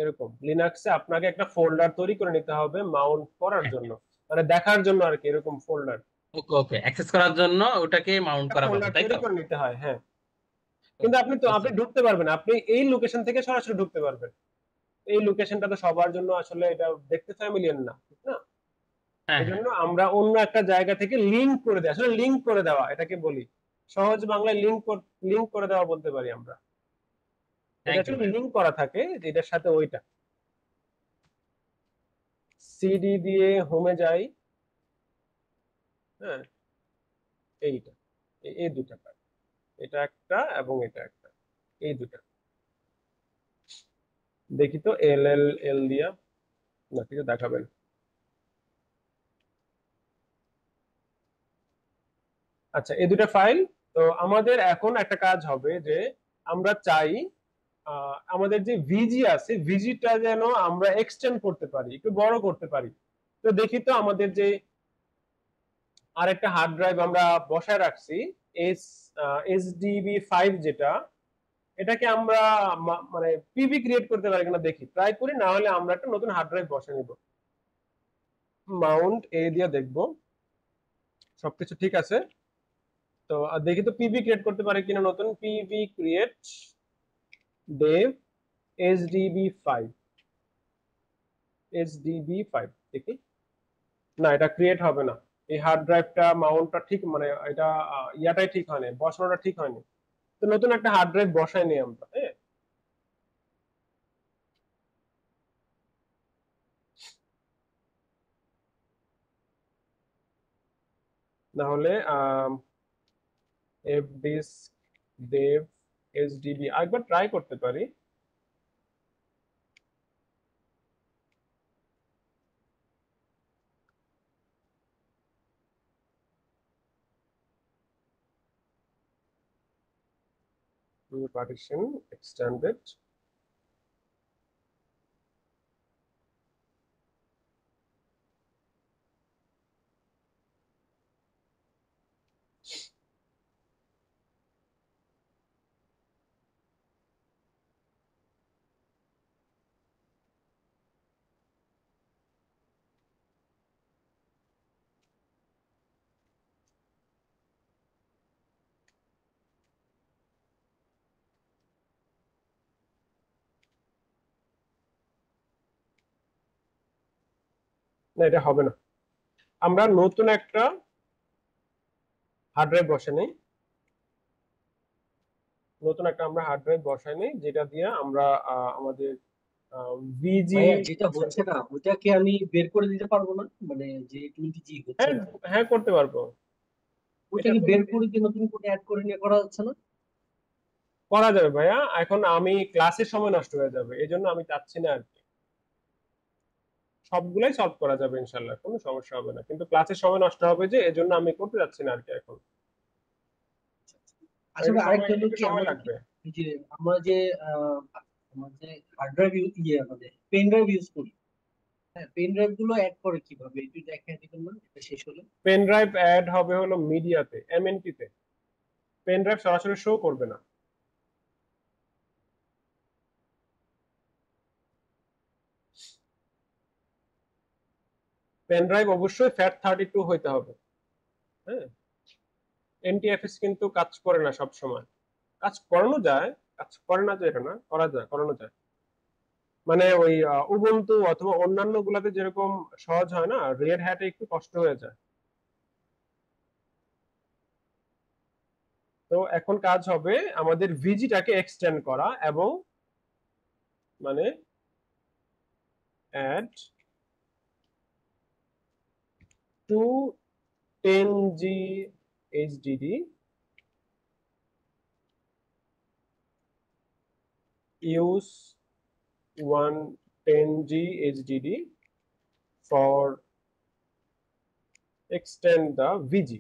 এরকম লিনাক্সে আপনাকে একটা ফোল্ডার তৈরি করে নিতে হবে মাউন্ট করার জন্য, মানে দেখার জন্য আর কি, এরকম ফোল্ডার ওকে ওকে, অ্যাক্সেস করার জন্য ওটাকে মাউন্ট করা হবে, ফোল্ডার তাই তৈরি তো? করে নিতে হয়। হ্যাঁ, কিন্তু আপনি বুঝতে ঢুকতে পারবেন, আপনি এই লোকেশন থেকে সরাসরি ঢুকতে পারবেন। এই লোকেশনটা তো সবার জন্য আসলে এটা দেখতে ফ্যামিলিয়ার না, ঠিক না? হ্যাঁ এই হ্যাঁ জন্য আমরা অন্য একটা জায়গা থেকে লিংক করে দেয়, আসলে লিংক করে দেওয়া এটাকে বলি, সহজ বাংলায় লিংক করে দেওয়া বলতে পারি আমরা। এটা থ্যাংক ইউ আসলে ভাই। লিংক করা থাকে এটার সাথে ওইটা। সিডি দিয়ে হোমে যাই, হ্যাঁ, এইটা, এই দুটা কাজ, এটা একটা এবং এটা একটা, এই দুটা। দেখি তো এল এল এল দিয়া না কিছু দেখাবেন। আচ্ছা, এই দুটা ফাইল। তো আমাদের এখন একটা কাজ হবে যে আমরা চাই আমাদের যে ভিজি আছে ভিজিটা যেন আমরা এক্সটেন্ড করতে পারি, একটু বড় করতে পারি। তো দেখি তো আমাদের যে আরেকটা হার্ড ড্রাইভ আমরা বসায় রাখছি, এস SDB5 যেটা, এটাকে আমরা মানে পিভি ক্রিয়েট করতে পারি কিনা দেখি, ট্রাই করি, না হলে আমরা একটা নতুন হার্ড ড্রাইভ বসে নিব। মাউন্ট এ দিয়ে দেখবো সবকিছু ঠিক আছে। তো দেখি তো পিভি ক্রিয়েট করতে পারে কিনা, নতুন পিভি ক্রিয়েট dev SDB5 দেখি। না, এটা ক্রিয়েট হবে না, এই হার্ড ড্রাইভটা মাউন্টটা ঠিক মানে এটা ইয়াটাই ঠিক হয়নি, বসানোটা ঠিক হয়নি। তো নতুন একটা হার্ড ড্রাইভ বসাই নি আমরা, হ্যাঁ। না হলে fdisk dev SDB একবার ট্রাই করতে পারি। partition extended, না এটা হবে না। আমরা নতুন একটা হার্ড ড্রাইভ বসে নেই, নতুন একটা আমরা হার্ড ড্রাইভ বসাই নেই যেটা দিয়ে আমরা আমাদের ভিজি। ভাইয়া যেটা হচ্ছে না ওটাকে আমি বের করে দিতে পারবো না, মানে যে 20G হচ্ছে হ্যাঁ, না হ্যাঁ করতে পারবো। এটা ওটাকে বের করে দিয়ে নতুন করে অ্যাড করে নিয়ে করা যাচ্ছে না? করা যাবে ভাইয়া, এখন আমি ক্লাসের সময় নষ্ট হয়ে যাবে, এই জন্য আমি চাচ্ছি না আর কি। সবগুলাই সলভ করা যাবে ইনশাল্লাহ, কোনো সমস্যা হবে না, কিন্তু ক্লাসের সময় নষ্ট হবে যে, এজন্য আমি করতে যাচ্ছি না আর কি এখন। আসলে সময় আরেকটা হলো একটু কি সময় আমাদের লাগবে। এই যে আমরা যে আহ, আমার যে হার্ড ড্রাইভ ইয়ে আমাদের পেন ড্রাইভ ইউজ করি, হ্যাঁ পেন ড্রাইভ গুলো অ্যাড করে কিভাবে একটু দেখাই দিবেন না এটা শেষ হলে? পেন ড্রাইভ অ্যাড হবে হলো মিডিয়াতে, এমএনপি তে, পেন ড্রাইভ সরাসরি শো করবে না। পেন ড্রাইভ অবশ্যই FAT32 হইতে হবে, হ্যাঁ। এনটিএফএস কিন্তু কাজ করে না সব সময়, কাজ করানো যায়, কাজ করে না যে এটা না, করা যায়, করানো যায়। মানে ওই উবুন্টু অথবা অন্যান্য গুলাতে যেরকম সহজ হয় না, রেড হ্যাটে একটু কষ্ট হয়ে যায়। তো এখন কাজ হবে আমাদের ভিজিটাকে এক্সটেন্ড করা এবং মানে add to 10G HDD use 10G HDD for extend the VG।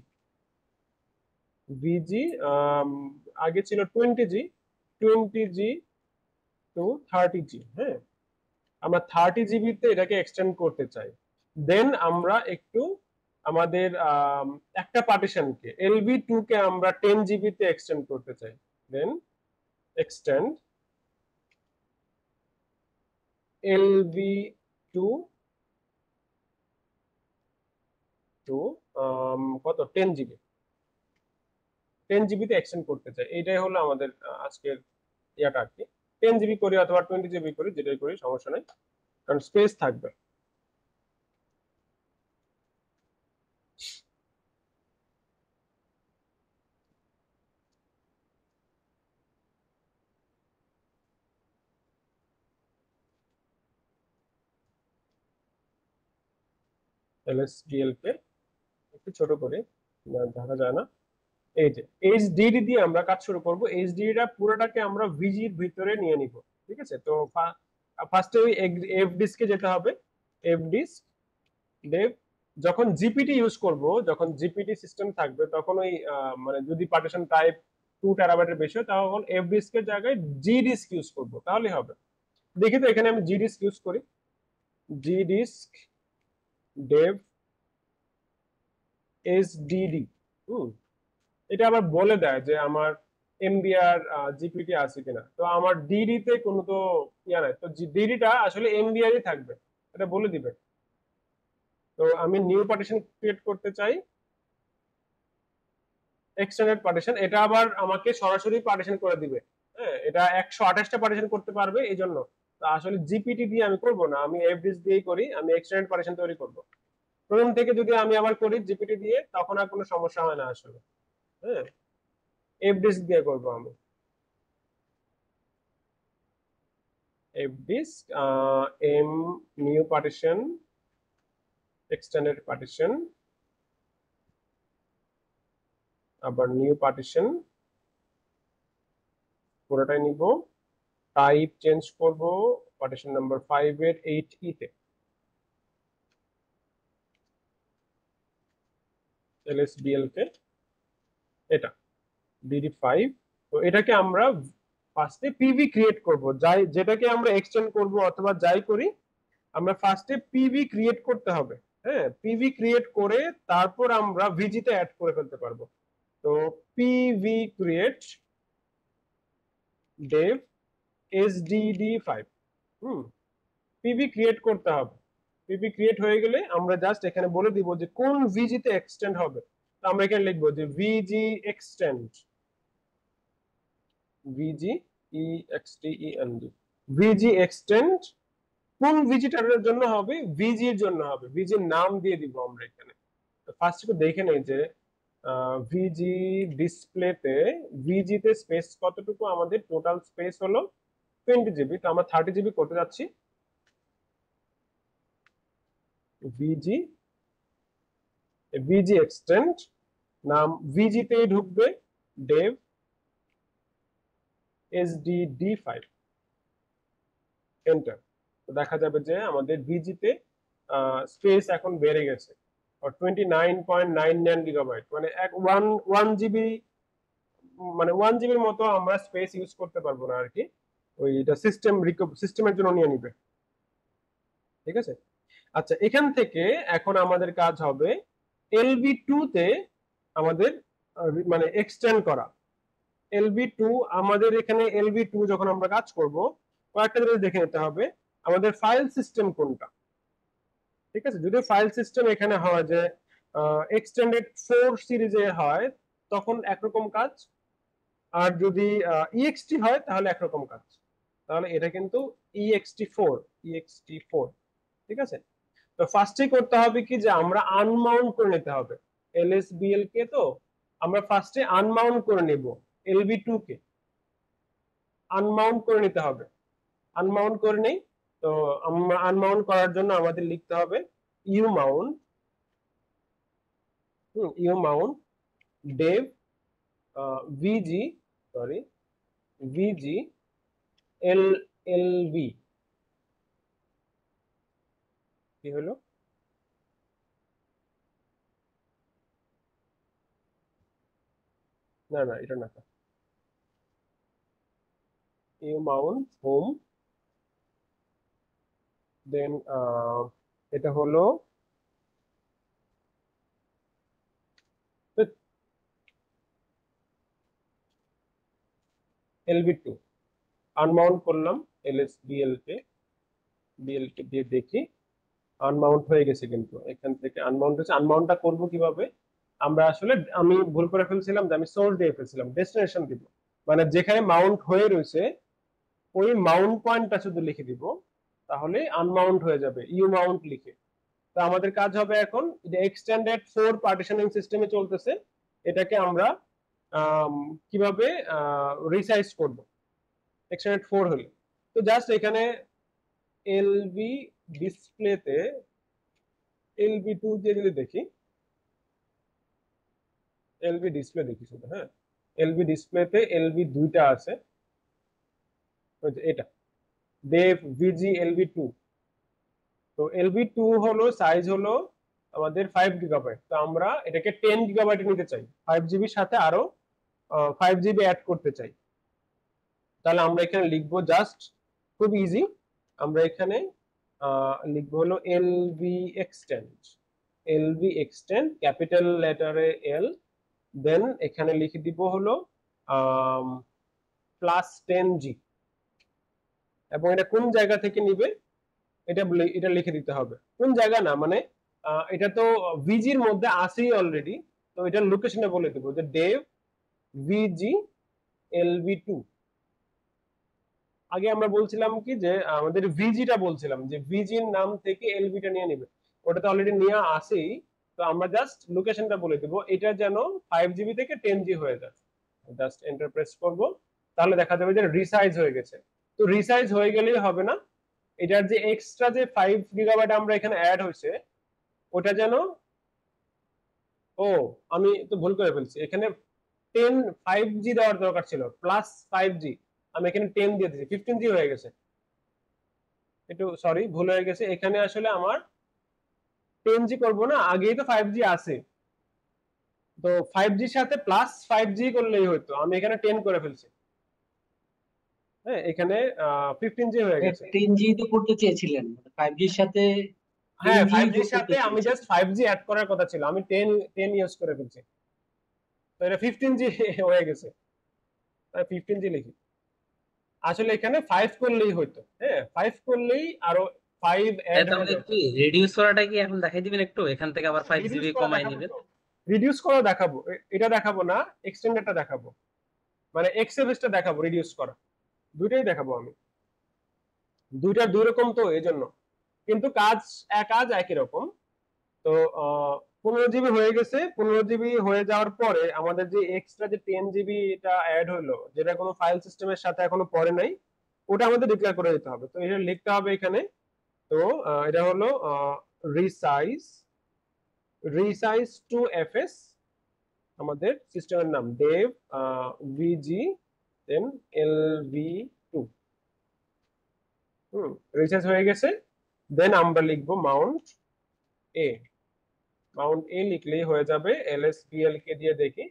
ভিজি আগে ছিল 20G, 20G টু 30G, হ্যাঁ। আমরা 30GB তে এটাকে এক্সটেন্ড করতে চাই। দেন আমরা একটু আমাদের একটা পার্টিশনকে LV2 কে আমরা 10GB তে এক্সটেন্ড করতে চাই। দেন এক্সটেন্ড LV2 টু কত 10GB। 10 GB তে এক্সটেন্ড করতে চাই, এটাই হলো আমাদের আজকের ইয়াটা আর কি। 10 GB করি অথবা 20 GB করি, যেটাই করি সমস্যা নেই, কারণ স্পেস থাকবে। LSDL কে একটু ছোট করে দেখা যায় না, এই যে এইচডিডি দিয়ে আমরা কাজ শুরু করব। এইচডিডিটা পুরোটাকে আমরা ভিজির ভিতরে নিয়ে নিব, ঠিক আছে। তো ফার্স্টে ওই এফ ডিস্কে যেতে হবে, এফ ডিস্ক ডেভ। যখন জিপিটি ইউজ করব, যখন জিপিটি সিস্টেম থাকবে, তখন ওই মানে যদি পার্টিশন টাইপ 2 টেরাবাইটের বেশি হয়, তখন এফ ডিস্কের জায়গায় জি ডিস্ক ইউজ করব, তাহলে হবে। দেখি তো এখানে আমি জি ডিস্ক ইউজ করি, জি ডিস্ক ডেভ এইচডিডি। এটা আবার বলে দেয় যে আমার এমবিআর জিপিটি আছে কিনা। তো আমার ডিডি তে কোনো তো ইয়া নাই, তো ডিডিটা আসলে এমবিআরই থাকবে, এটা বলে দিবে। তো আমি নিউ পার্টিশন ক্রিয়েট করতে চাই, এক্সটেন্ডেড পার্টিশন, এটা আবার আমাকে সরাসরি পার্টিশন করে দিবে। হ্যাঁ, এটা 128টা পার্টিশন করতে পারবে, এই জন্য। তো আসলে জিপিটি দিয়ে আমি করব না, আমি এফডিএস দিয়েই করি, আমি এক্সটেন্ডেড পার্টিশন তৈরি করব। প্রথম থেকে যদি আমি আবার করি জিপিটি দিয়ে, তখন আর কোনো সমস্যা হয় না আসলে। হ্যাঁ, এফডিএস দিয়ে করব আমি। fdisk m new partition extended partition, আবার নিউ পার্টিশন পুরোটাই নিব, টাইপ চেঞ্জ করব পার্টিশন নাম্বার 5 এর 8e তে, lsbl কে এটা dd5। তো এটাকে আমরা ফার্স্টে পিভি ক্রিয়েট করব, যাই যেটাকে আমরা এক্সটেন্ড করব অথবা যাই করি, আমরা ফার্স্টে পিভি ক্রিয়েট করতে হবে। হ্যাঁ, পিভি ক্রিয়েট করে তারপর আমরা ভিজিতে অ্যাড করে ফেলতে পারবো। তো PV create dev sdd5, PV create করতে হবে। পিভি ক্রিয়েট হয়ে গেলে আমরা জাস্ট এখানে বলে দিব যে কোন ভিজিতে এক্সটেন্ড হবে। তো আমরা এখানে লিখবো যে ভিজি এক্সটেন্ড, ভিজি extend, ভিজি এক্সটেন্ড কোন ভিজিটারের জন্য হবে, ভিজির জন্য হবে, ভিজির নাম দিয়ে দিব আমরা এখানে। তো ফার্স্ট একটু দেখে নেই যে ভিজি ডিসপ্লেতে ভিজিতে স্পেস কতটুকু, আমাদের টোটাল স্পেস হলো 20 GB, তো আমরা 30 GB করতে যাচ্ছি। ভিজি ভিজি এক্সটেন্ড, নাম ভিজিতেই ঢুকবে, ডেভ sdd5, এন্টার। তো দেখা যাবে যে আমাদের ভিজিতে স্পেস এখন বেড়ে গেছে 29.99 GB, মানে 1 GB, মানে 1 GB মতো আমরা স্পেস ইউজ করতে পারবো না আর কি, ওইটা সিস্টেমের জন্য নিয়ে নিবে, ঠিক আছে। আচ্ছা, এখান থেকে এখন আমাদের কাজ হবে LV2 তে আমাদের মানে এক্সটেন্ড করা। LV2 আমাদের এখানে LV2 যখন আমরা কাজ করব, কয়েকটা জিনিস দেখে নিতে হবে, আমাদের ফাইল সিস্টেম কোনটা, ঠিক আছে। যদি ফাইল সিস্টেম এখানে হয় যে এক্সটেন্ডেড 4 সিরিজে হয়, তখন একরকম কাজ, আর যদি ext হয় তাহলে একরকম কাজ। তাহলে এটা কিন্তু ext4, ঠিক আছে। তো ফার্স্টে করতে হবে কি, যে আমরা আনমাউন্ট করে নিতে হবে lsbl কে। তো আমরা ফার্স্টে আনমাউন্ট করে নেব lv2 কে, আনমাউন্ট করে নিতে হবে। আনমাউন্ট করে নেই, তো আমরা আনমাউন্ট করার জন্য আমাদের লিখতে হবে umount, umount dev vg lv, কি হলো, না না এটা না, umount home, দেন এটা হলো lv2, আনমাউন্ট করলাম lsbl কে, bl কে দিয়ে দেখি আনমাউন্ট হয়ে গেছে, কিন্তু এখান থেকে আনমাউন্ট হয়েছে। আনমাউন্টটা করব কিভাবে, আমরা আসলে আমি ভুল করে ফেলছিলাম যে আমি সোর্স দিয়ে ফেলছিলাম, ডেস্টিনেশন দিব, মানে যেখানে মাউন্ট হয়ে রয়েছে ওই মাউন্ট পয়েন্টটা শুধু লিখে দিব, তাহলে আনমাউন্ট হয়ে যাবে ইউ মাউন্ট লিখে। তো আমাদের কাজ হবে এখন যে এক্সটেন্ডেড 4 পার্টিশনিং সিস্টেমে চলতেছে, এটাকে আমরা কিভাবে রিসাইজ করব এক্সটেন্ডেড 4 হলে। তো জাস্ট এখানে এলবি ডিসপ্লেতে LB2 দিয়ে যদি দেখি, এলবি ডিসপ্লে দেখি শুধু, হ্যাঁ এলবি ডিসপ্লেতে LB2টা আছে, এটা দেভ ভিজি LB2। তো LB2 হলো সাইজ হলো আমাদের 5 গিগাবাইট, তো আমরা এটাকে 10 গিগাবাইটে নিতে চাই, 5 জিবির সাথে আরো 5 জিবি অ্যাড করতে চাই। তাহলে আমরা এখানে লিখবো জাস্ট খুব ইজি, আমরা এখানে লিখবো হলো LB এক্সটেন্ড ক্যাপিটাল লেটারে L, দেন এখানে লিখে দিব হলো +10G, এবং এটা কোন জায়গা থেকে নিবে এটা লিখে দিতে হবে, কোন জায়গা না মানে এটা তো ভিজির মধ্যে আসেই অলরেডি, তো এটার লোকেশনে বলে দেবো যে ডেভ ভিজি LB2। আগে আমরা বলছিলাম কি যে আমাদের ভিজিটা বলছিলাম যে ভিজির নাম থেকে LBটা নিয়ে নেবে, ওটা তো অলরেডি নিয়ে আসেই, তো আমরা জাস্ট লোকেশনটা বলে দেবো, এটা যেন 5 জিবি থেকে 10G হয়ে যায়, জাস্ট এন্টার প্রেস করব, তাহলে দেখা যাবে যে রিসাইজ হয়ে গেছে। তো রিসাইজ হয়ে গেলেই হবে না, এটার যে এক্সট্রা যে 5 গিগাবাইট আমরা এখানে অ্যাড হয়েছে ওটা যেন, ও আমি তো ভুল করে ফেলছি, এখানে 5G দেওয়ার দরকার ছিল, +5G, আমি এখানে 10 দিয়ে দিয়েছি, 15G হয়ে গেছে, একটু সরি ভুল হয়ে গেছে, এখানে আসলে আমার 10G করব না, আগেই তো 5G আছে, তো 5Gর সাথে +5G করলেই হতো, আমি এখানে 10 করে ফেলছি, হ্যাঁ এখানে 15G হয়ে গেছে। 10G তো করতে চেয়েছিলেন, 5Gর সাথে হ্যাঁ 10G 5Gর যোগ করতে সাথে আমি চেয়েছিলেন। জাস্ট 5G অ্যাড করার কথা ছিল, আমি 10 ইউজ করে ফেলছি, তো এটা 15G হয়ে গেছে, তাই 15G লিখি। আসলে এখানে 5 করলেই হতো, হ্যাঁ 5 করলেই আরো 5 অ্যাড হয়ে তাহলে যেত। কি রিডিউস করাটা কি এখন দেখাই দিবেন একটু, এখান থেকে আবার 5 রিডিউস জিবি করা কমাই দেখাবো নেবেন? তো, রিডিউস করা দেখাবো, এটা দেখাবো না, এক্সটেন্ডেডটা দেখাবো, মানে এক্সএফএসটা দেখাবো, রিডিউস করা দুইটাই দেখাবো আমি, দুইটা দুই রকম তো এজন্য, কিন্তু কাজ একই রকম। তো 15 জিবি হয়ে গেছে, 15 জিবি হয়ে যাওয়ার পরে আমাদের যে এক্সট্রা যে 10 জিবি এটা অ্যাড হলো, যেটা কোনো ফাইল সিস্টেমের সাথে এখনো পড়ে নাই, ওটা আমাদের ডিক্লেয়ার করে দিতে হবে, তো এটা লিখতে হবে এখানে। তো এটা হলো রিসাইজ টু এফএস, আমাদের সিস্টেমের নাম ডেভ ভিজি দেন LB2, রিসাইজ হয়ে গেছে, দেন আমরা লিখবো মাউন্ট এ লিখলেই হয়ে যাবে, LSBL কে দিয়ে দেখি,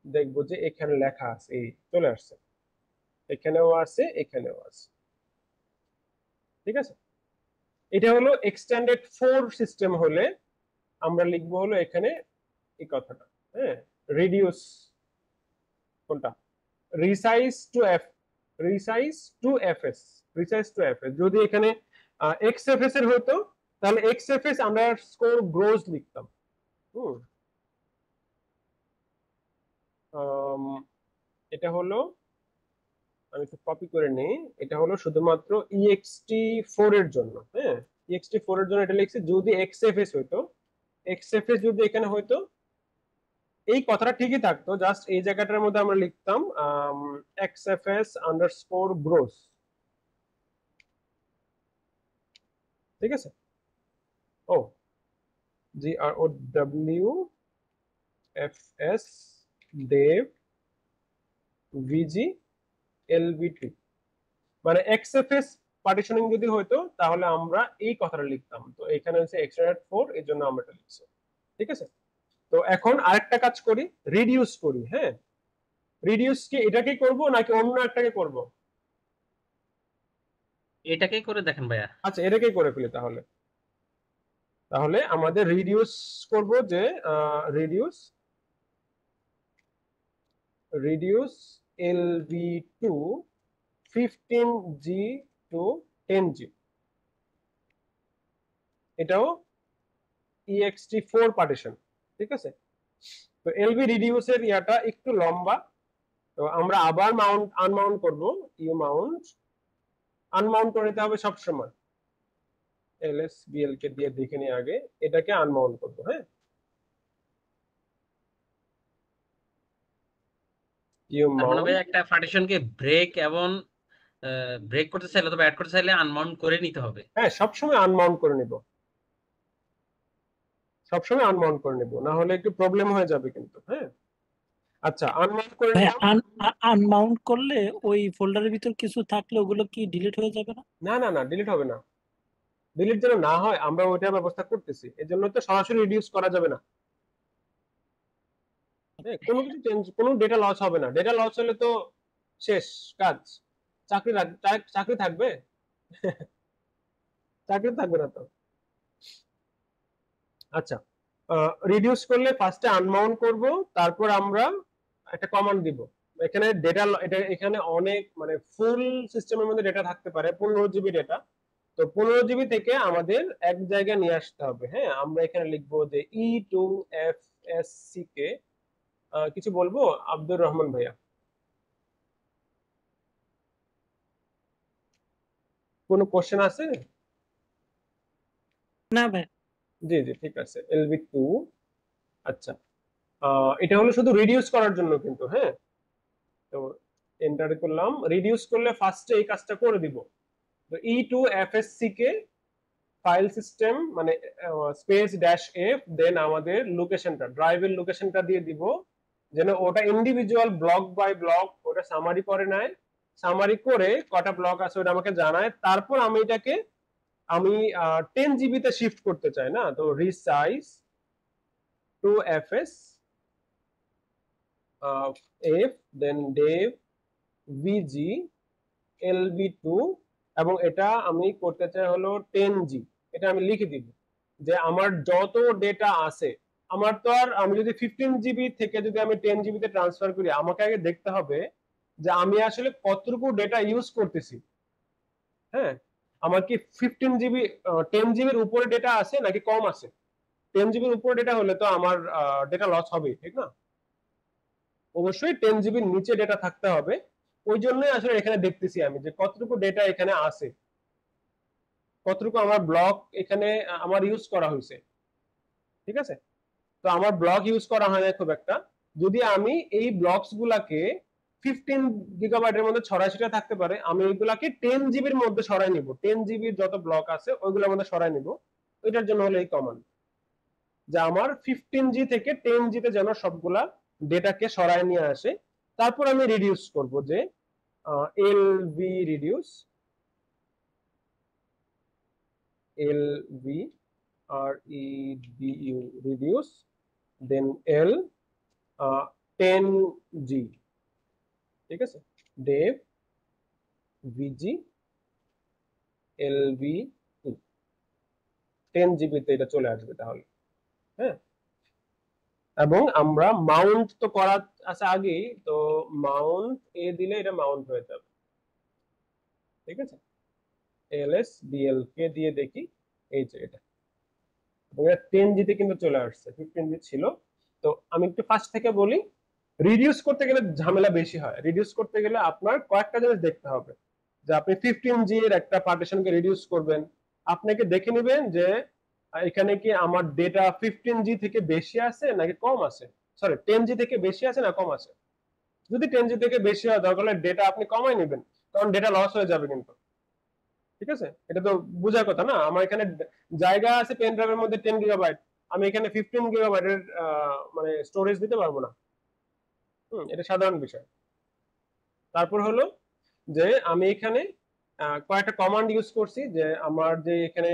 দেখবো যে এখানে লেখা আছে, এই চলে আসছে, এখানেও আছে এখানেও আছে, ঠিক আছে। এটা হলো এক্সটেন্ডেড 4 সিস্টেম হলে আমরা লিখবো হলো এখানে এই কথাটা, হ্যাঁ রিডিউস, কোনটা রিসাইজ টু এফএস, যদি এখানে XFS এর হতো তাহলে XFS আমরা স্কোর গ্রোজ লিখতাম, এটা হলো, আমি একটু কপি করে নেই, এটা হলো শুধুমাত্র ext4 এর জন্য, হ্যাঁ ext4 এর জন্য এটা লিখছি, যদি XFS হইতো, XFS যদি এখানে হইতো এই কথাটা ঠিকই থাকতো, জাস্ট এই জায়গাটার মধ্যে আমরা লিখতাম XFS_gross, ঠিক আছে, ও GROWFS dev VG LB2, মানে XFS পার্টিশনিং যদি হইতো তাহলে আমরা এই কথাটা লিখতাম, তো এখানে হচ্ছে এক্সটেন্ডেড 4, এর জন্য আমরা এটা লিখছি, ঠিক আছে। তো এখন আরেকটা কাজ করি, রিডিউস করি, হ্যাঁ রিডিউস কি এটাকেই করব নাকি অন্য একটাকে করব? এটাকেই করে দেখেন ভাইয়া। আচ্ছা এটাকেই করে ফেলি, তাহলে আমাদের রিডিউস করব যে reduce LB2 15G to 10G, এটাও ext4 পার্টিশন, ঠিক আছে। তো এলবি রিডিউসের ইয়াটা একটু লম্বা, তো আমরা আবার আনমাউন্ট করব। ইউ মাউন্ট, আনমাউন্ট করে নিতে হবে সবসময়। এলএস বিএল কে দিয়ে দেখে নিয়ে আগে এটাকে আনমাউন্ট করবো। হ্যাঁ, ইউ তার মানে মাউন্ট, ভাই একটা পার্টিশনকে ব্রেক এবং ব্রেক করতে চাইলে অথবা অ্যাড করতে চাইলে আনমাউন্ট করে নিতে হবে। হ্যাঁ সবসময় আনমাউন্ট করে নিব, সবসময় আনমাউন্ট করে নিব, না হলে একটু প্রবলেম হয়ে যাবে কিন্তু। হ্যাঁ, আচ্ছা আনমাউন্ট করে ভাই নিলাম। আনমাউন্ট করলে ওই ফোল্ডারের ভিতর কিছু থাকলে ওগুলো কি ডিলিট হয়ে যাবে না? না না না, ডিলিট হবে না। ডিলিট যেন না হয় আমরা ওইটার ব্যবস্থা করতেছি, এই জন্য তো সরাসরি রিডিউস করা যাবে না। হ্যাঁ, কোনো কিছু চেঞ্জ, কোনো ডেটা লস হবে না। ডেটা লস হলে তো শেষ কাজ, চাকরি থাকবে? চাকরি থাকবে না তো। আচ্ছা, রিডিউস করলে ফার্স্টে আনমাউন্ট করব, তারপর আমরা একটা কমান্ড দিব। এখানে ডেটা, এটা এখানে অনেক মানে ফুল সিস্টেমের মধ্যে ডেটা থাকতে পারে, 15 জিবি ডেটা। তো 15 জিবি থেকে আমাদের এক জায়গায় নিয়ে আসতে হবে। হ্যাঁ, আমরা এখানে লিখবো যে E2FSC কে কিছু বলবো, আব্দুর রহমান ভাইয়া কোনো কোশ্চেন আছে? না ভাই। জি জি ঠিক আছে, LV2। আচ্ছা, এটা হলো শুধু রিডিউস করার জন্য কিন্তু। হ্যাঁ, তো এন্টার করলাম। রিডিউস করলে ফার্স্টে এই কাজটা করে দিব। তো E2FSC কে ফাইল সিস্টেম মানে স্পেস ড্যাশ এফ, দেন আমাদের লোকেশনটা, ড্রাইভের লোকেশনটা দিয়ে দিব, যেন ওটা ইন্ডিভিজুয়াল ব্লক বাই ব্লক ওটা সামারি করে নেয়। সামারি করে কটা ব্লক আছে ওটা আমাকে জানায়। তারপর আমি এটাকে 10 জিবিতে শিফট করতে চাই না, তো রিসাইজ টু এফএস এফ, দেন ডেভ ভিজি LV2, এবং এটা আমি করতে চাই হলো 10G। এটা আমি লিখে দিব যে আমার যত ডেটা আছে, আমার তো আর, আমি যদি 15 জিবি থেকে যদি আমি 10 জিবিতে ট্রান্সফার করি, আমাকে আগে দেখতে হবে যে আমি আসলে কতটুকু ডেটা ইউজ করতেছি। হ্যাঁ, আমার কি 15 জিবি 10 জিবির উপরে ডেটা আছে নাকি কম আছে? 10 জিবির উপরে ডেটা হলে তো আমার ডেটা লস হবে, ঠিক না? অবশ্যই 10 জিবির নিচে ডেটা থাকতে হবে। ওই জন্যই আসলে এখানে দেখতেছি আমি যে কতটুকু ডেটা এখানে আছে, কতটুকু আমার ব্লক এখানে আমার ইউজ করা হয়েছে। ঠিক আছে, তো আমার ব্লক ইউজ করা হয় না খুব একটা। যদি আমি এই ব্লকস গুলাকে 15 গিগাবাইটের মধ্যে ছড়াই ছিটা থাকতে পারে, আমি এইগুলাকে 10 জিবির মধ্যে সরাই নিব। 10 জিবির যত ব্লক আছে ওইগুলোর মধ্যে সরাই নিব। এটার জন্য হলো এই কমান্ড, যে আমার 15G থেকে 10G তে যেন সবগুলা ডেটাকে সরাই নিয়ে আসে। তারপর আমি রিডিউস করব, যে LV রিডিউস, LVREDU রিডিউস, দেন L 10G। ঠিক আছে, ডেভ ভিজি LV2, 10 জিবিতে এটা চলে আসবে তাহলে। হ্যাঁ, এবং আমরা মাউন্ট তো করা আছে আগেই, তো মাউন্ট এ দিলে এটা মাউন্ট হয়ে যাবে। ঠিক আছে, LSBL কে দিয়ে দেখি, এই যে এটা, এবং এটা 10G তে কিন্তু চলে আসছে, 15G ছিল। তো আমি একটু ফার্স্ট থেকে বলি, রিডিউস করতে গেলে ঝামেলা বেশি হয়। রিডিউস করতে গেলে আপনার কয়েকটা জিনিস দেখতে হবে, যে আপনি 15G এর একটা পার্টিশনকে রিডিউস করবেন, আপনাকে দেখে নেবেন যে এখানে কি আমার ডেটা 15G থেকে বেশি আছে নাকি কম আছে, সরি 10G থেকে বেশি আছে না কম আছে। যদি 10G থেকে বেশি হয় দরকার হলে ডেটা আপনি কমাই নেবেন, কারণ ডেটা লস হয়ে যাবে কিন্তু। ঠিক আছে, এটা তো বোঝার কথা না। আমার এখানে জায়গা আছে পেন ড্রাইভের মধ্যে 10 গিগাবাইট, আমি এখানে 15 গিগাবাইটের মানে স্টোরেজ দিতে পারবো না। এটা সাধারণ বিষয়। তারপর হলো যে আমি এখানে কয়েকটা কমান্ড ইউজ করছি, যে আমার যে এখানে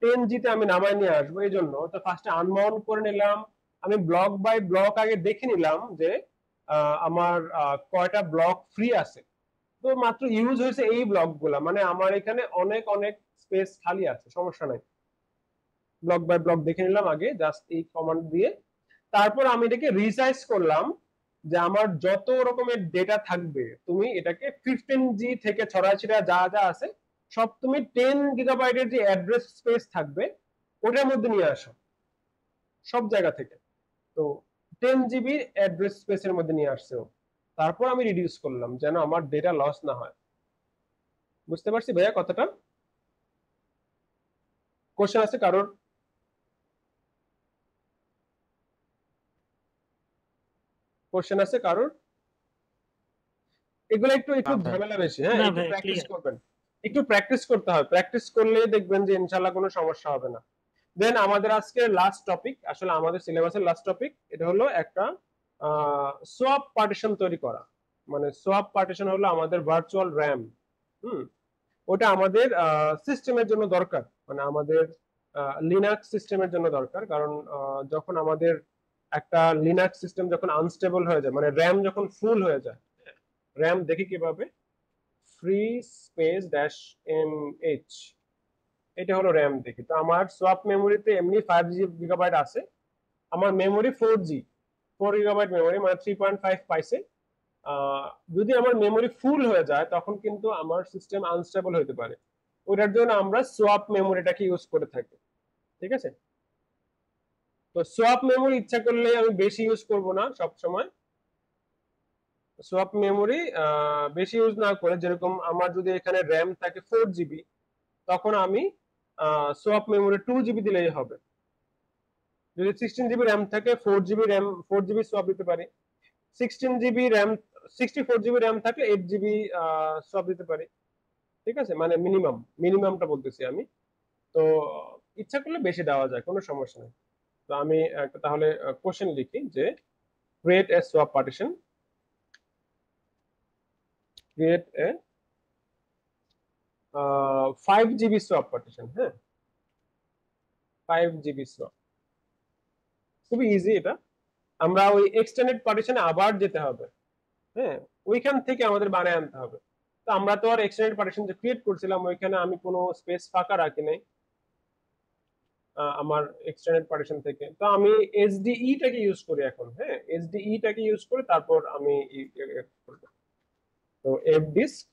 10G তে আমি নামাই নিয়ে আসবো, এই জন্য তো ফার্স্টে আনমাউন্ট করে নিলাম। আমি ব্লক বাই ব্লক আগে দেখে নিলাম যে আমার কয়টা ব্লক ফ্রি আছে। তো মাত্র ইউজ হয়েছে এই ব্লক গুলা, মানে আমার এখানে অনেক অনেক স্পেস খালি আছে, সমস্যা নাই। ব্লক বাই ব্লক দেখে নিলাম আগে জাস্ট এই কমান্ড দিয়ে। তারপর আমি এটাকে রিসাইজ করলাম, যে আমার যত রকমের ডেটা থাকবে তুমি এটাকে 15G থেকে ছড়াছড়ি যা যা আছে সব তুমি 10 গিগাবাইটের যে অ্যাড্রেস স্পেস থাকবে ওটার মধ্যে নিয়ে আসো সব জায়গা থেকে। তো তো 10 জিবি অ্যাড্রেস স্পেসের মধ্যে নিয়ে আসছে ও। তারপর আমি রিডিউস করলাম যেন আমার ডেটা লস না হয়। বুঝতে পারছি ভাইয়া কথাটা? কোশ্চেন আছে কারোর? কোশ্চেন আছে কারোর? এগুলো একটু একটু না ভাই ঝামেলা বেশি, হ্যাঁ, না একটু ভাই প্র্যাকটিস ক্লিয়ার। করবেন, একটু প্র্যাকটিস করতে হবে, প্র্যাকটিস করলে দেখবেন যে ইনশাআল্লাহ কোনো সমস্যা হবে না। দেন আমাদের আজকে লাস্ট টপিক, আসলে আমাদের সিলেবাসের লাস্ট টপিক, এটা হলো একটা সোয়াপ পার্টিশন তৈরি করা। মানে সোয়াপ পার্টিশন হলো আমাদের ভার্চুয়াল র্যাম। হুম, ওটা আমাদের সিস্টেমের জন্য দরকার, মানে আমাদের লিনাক্স সিস্টেমের জন্য দরকার। কারণ যখন আমাদের একটা লিনাক্স সিস্টেম যখন আনস্টেবল হয়ে যায়, মানে র্যাম যখন ফুল হয়ে যায়, র্যাম দেখি কিভাবে, free space dash M H, এটা হলো র্যাম দেখি। তো আমার সোয়াপ মেমোরিতে এমনি 5 GB আছে, আমার মেমোরি 4 GB মেমোরি, মানে 3.5 পাইছে। যদি আমার মেমোরি ফুল হয়ে যায় তখন কিন্তু আমার সিস্টেম আনস্টেবল হতে পারে, ওটার জন্য আমরা সোয়াপ মেমোরিটাকে ইউজ করে থাকি। ঠিক আছে? তো সোয়াপ মেমোরি ইচ্ছা করলে আমি বেশি ইউজ করব না সব সময়। সোয়াপ মেমোরি বেশি ইউজ না করে, যেরকম আমার যদি এখানে র্যাম থাকে 4 GB, তখন আমি সোয়াপ মেমোরি 2 GB দিলেই হবে। যদি 16 GB র্যাম থাকে, 4 GB র্যাম, 4 GB সোয়াপ দিতে পারি। 16 GB র্যাম, 64 GB র্যাম থাকলে 8 GB সোয়াপ দিতে পারি। ঠিক আছে? মানে মিনিমামটা বলতেছি আমি। তো ইচ্ছা করলে বেশি দেওয়া যায়, কোনো সমস্যা নেই। তো আমি একটা তাহলে কোশ্চেন লিখি যে create a swap partition, create a 5 GB swap partition। হ্যাঁ, 5 GB swap, খুবই ইজি এটা। আমরা ওই এক্সটেন্ডেড পার্টিশনে আবার যেতে হবে, হ্যাঁ, ওইখান থেকে আমাদের বানায় আনতে হবে। তো আমরা তো আর এক্সটেন্ডেড পার্টিশন যে ক্রিয়েট করছিলাম ওইখানে আমি কোনো স্পেস ফাঁকা রাখি নাই আমার এক্সটেন্ডেড পার্টিশন থেকে। তো আমি এসডিই টাকে ইউজ করি এখন, হ্যাঁ, এসডিই টাকে ইউজ করে তারপর আমি করব। তো fdisk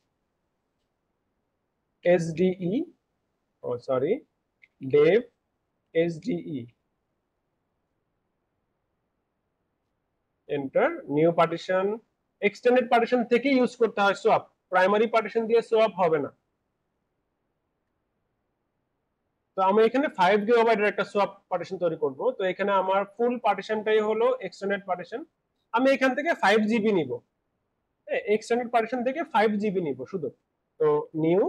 sde, ও sorry, dev sde, enter, new partition. Extended partition থেকে ইউজ করতে হয় সোয়াপ, প্রাইমারি পার্টিশন দিয়ে সোয়াপ হবে না। তো আমি এখানে 5 GB এর একটা সোয়াপ পার্টিশন তৈরি করব। তো এখানে আমার ফুল পার্টিশনটাই হলো এক্সটেন্ডেড পার্টিশন, আমি এখান থেকে 5 GB নিব, এক্সটেন্ডেড পার্টিশন থেকে 5 GB নিব শুধু। তো নিউ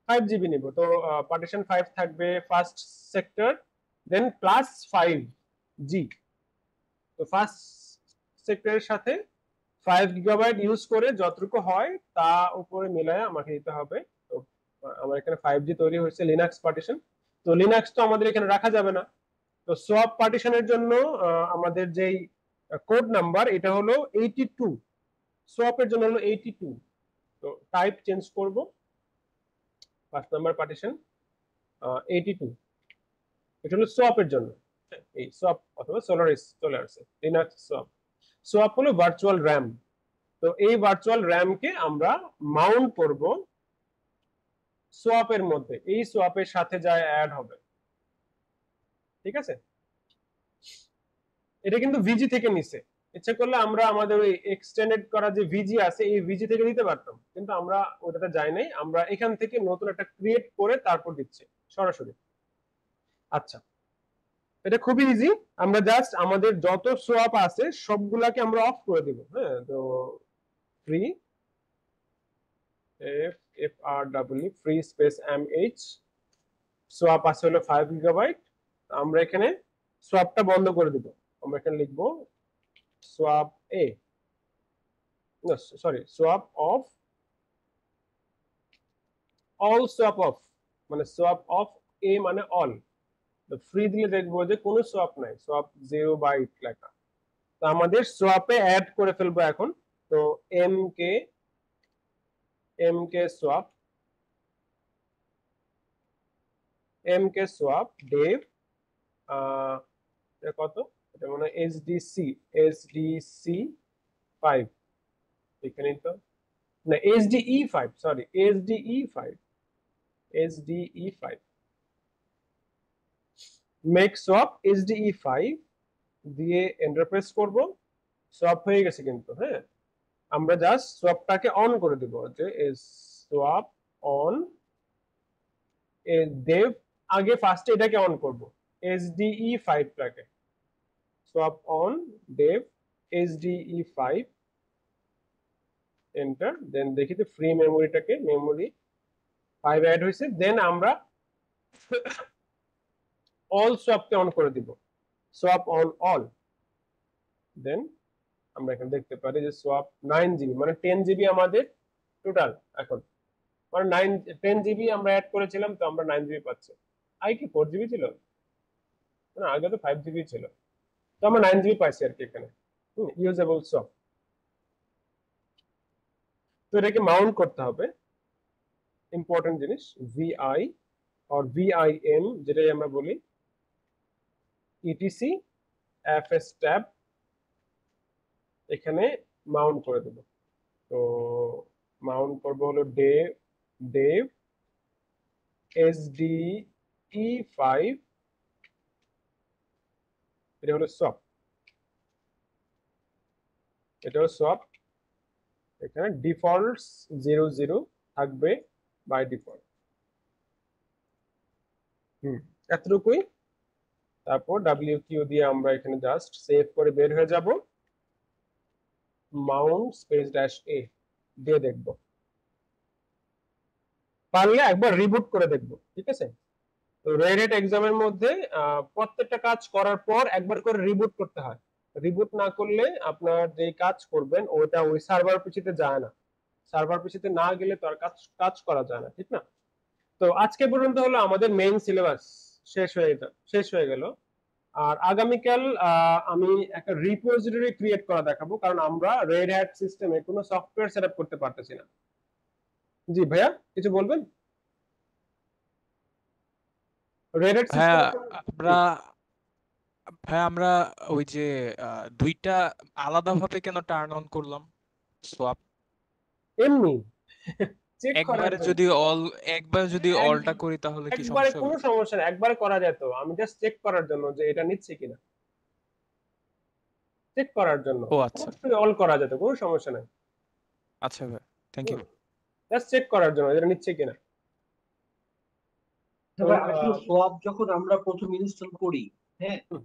5 GB নিব। তো পার্টিশন 5 থাকবে ফার্স্ট সেক্টর, দেন প্লাস 5G। তো ফার্স্ট সেক্টরের সাথে 5 GB ইউজ করে যতটুকু হয় তা উপরে মিলায় আমাকে দিতে হবে। তো আমার এখানে 5G তৈরি হয়েছে লিনাক্স পার্টিশন। তো লিনাক্স তো আমাদের এখানে রাখা যাবে না। তো সোয়াপ পার্টিশনের জন্য আমাদের যেই কোড নাম্বার, এটা হলো 82, সোয়াপের জন্য হলো 82। তো টাইপ চেঞ্জ করব, 5 নাম্বার পার্টিশন 82, এটা হলো সোয়াপের জন্য। এই সোয়াপ অথবা সোলারিস চলে আসছে, লিনাক্স সোয়াপ। সোয়াপ হলো ভার্চুয়াল র্যাম। তো এই ভার্চুয়াল র্যামকে আমরা মাউন্ট করব সোয়াপের মধ্যে, এই সোয়াপের সাথে যা অ্যাড হবে। ঠিক আছে? এটা কিন্তু ভিজি থেকে নিছে, ইচ্ছা করলে আমরা আমাদের ওই এক্সটেন্ডেড করা যে ভিজি আছে এই ভিজি থেকে দিতে পারতাম, কিন্তু আমরা ওটাতে যাই নাই, আমরা এখান থেকে নতুন একটা ক্রিয়েট করে তারপর দিচ্ছি সরাসরি। আচ্ছা, এটা খুবই ইজি। আমরা জাস্ট আমাদের যত সোয়াপ আছে সবগুলাকে আমরা অফ করে দিব। হ্যাঁ, তো free free space mh, swap আছে হলো 5 GB। আমরা এখানে সোয়াপটা বন্ধ করে দিব। আমরা এখানে লিখবো swap a, sorry, swap off, all swap off, মানে সোয়াপ অফ এ মানে অল। তো ফ্রি দিলে দেখবো যে কোনো সোয়াপ নাই, সোয়াপ 0 লেখা। তো আমাদের সোয়াপে অ্যাড করে ফেলবো এখন। তো mk সোয়াপ, dev, এটা কত, এটা মানে SDC 5, এখানেই তো, না SDE 5, sorry SDE 5, make swap SDE 5 দিয়ে এন্টার প্রেস করব, সোয়াপ হয়ে গেছে কিন্তু। হ্যাঁ, আমরা জাস্ট সোয়াপটাকে অন করে দিব, যে সোয়াপ অন দেভ, আগে ফার্স্টে এটাকে অন করব, SDE 5 টাকে swap on dev SDE 5, enter. Then দেখি তো ফ্রি মেমোরিটাকে, মেমোরি 5 অ্যাড হয়েছে। দেন আমরা অল সোয়াপকে অন করে দিব, সোয়াপ অন অল। দেন আমরা এখানে দেখতে পারি যে সোয়াপ 9 GB, মানে 10 GB আমাদের টোটাল এখন, মানে 10 GB আমরা অ্যাড করেছিলাম, তো আমরা 9 GB পাচ্ছি। আগে কি 4 GB ছিল না, আগে তো 5 GB ছিল, তো আমরা 9 GB পাইছি আর কি এখানে। Usable swap. তো এটাকে মাউন্ট করতে হবে, ইম্পর্টেন্ট জিনিস, VI or VIM যেটাই আমরা বলি, ETC FS ট্যাব এখানে মাউন্ট করে দেব। তো মাউন্ট করবো হলো dev SDE 5, এটা হলো সোয়াপ, এটা হলো সোয়াপ। এখানে ডিফল্টস 00 থাকবে বাই ডিফল্ট। এতটুকুই। তারপর WQ দিয়ে আমরা এখানে জাস্ট সেভ করে বের হয়ে যাব, মাউন্ট স্পেস ড্যাশ A দিয়ে দেখব, পারলে একবার রিবুট করে দেখব, ঠিক আছে। তো রেড হ্যাট এক্সামের মধ্যে প্রত্যেকটা কাজ করার পর একবার করে রিবুট করতে হয়। রিবুট না করলে আপনার যে কাজ করবেন ওটা ওই সার্ভার পিছিতে যায় না, সার্ভার পিছিতে না গেলে তো আর কাজ করা যায় না, ঠিক না। তো আজকে পর্যন্ত হলো আমাদের মেইন সিলেবাস শেষ হয়ে গেল। আর আগামীকাল আমি একটা রিপোজিটরি ক্রিয়েট করা দেখাবো, কারণ আমরা রেড হ্যাট সিস্টেমে কোনো সফটওয়্যার সেটআপ করতে পারতেছি না। জি ভাইয়া, কিছু বলবেন? রেড হ্যাট ভাইয়া সিস্টেম আমরা ওই যে দুইটা আলাদাভাবে কেন টার্ন অন করলাম সোয়াপ? এমনি চেক করার একবার যদি এক- অলটা করি তাহলে কি একবারে সমস্যা কোনো হবে? সমস্যা নেই, একবারে করা যেত। আমি জাস্ট চেক করার জন্য যে এটা নিচ্ছে কিনা, চেক করার জন্য ও আচ্ছা অল করা যেত, কোনো সমস্যা নাই। আচ্ছা ভাই, থ্যাংক ইউ। জাস্ট চেক করার জন্য এটা নিচ্ছে কিনা। তো তবে আসলে সোয়াপ যখন আমরা প্রথম ইনস্টল করি, হ্যাঁ, হুম।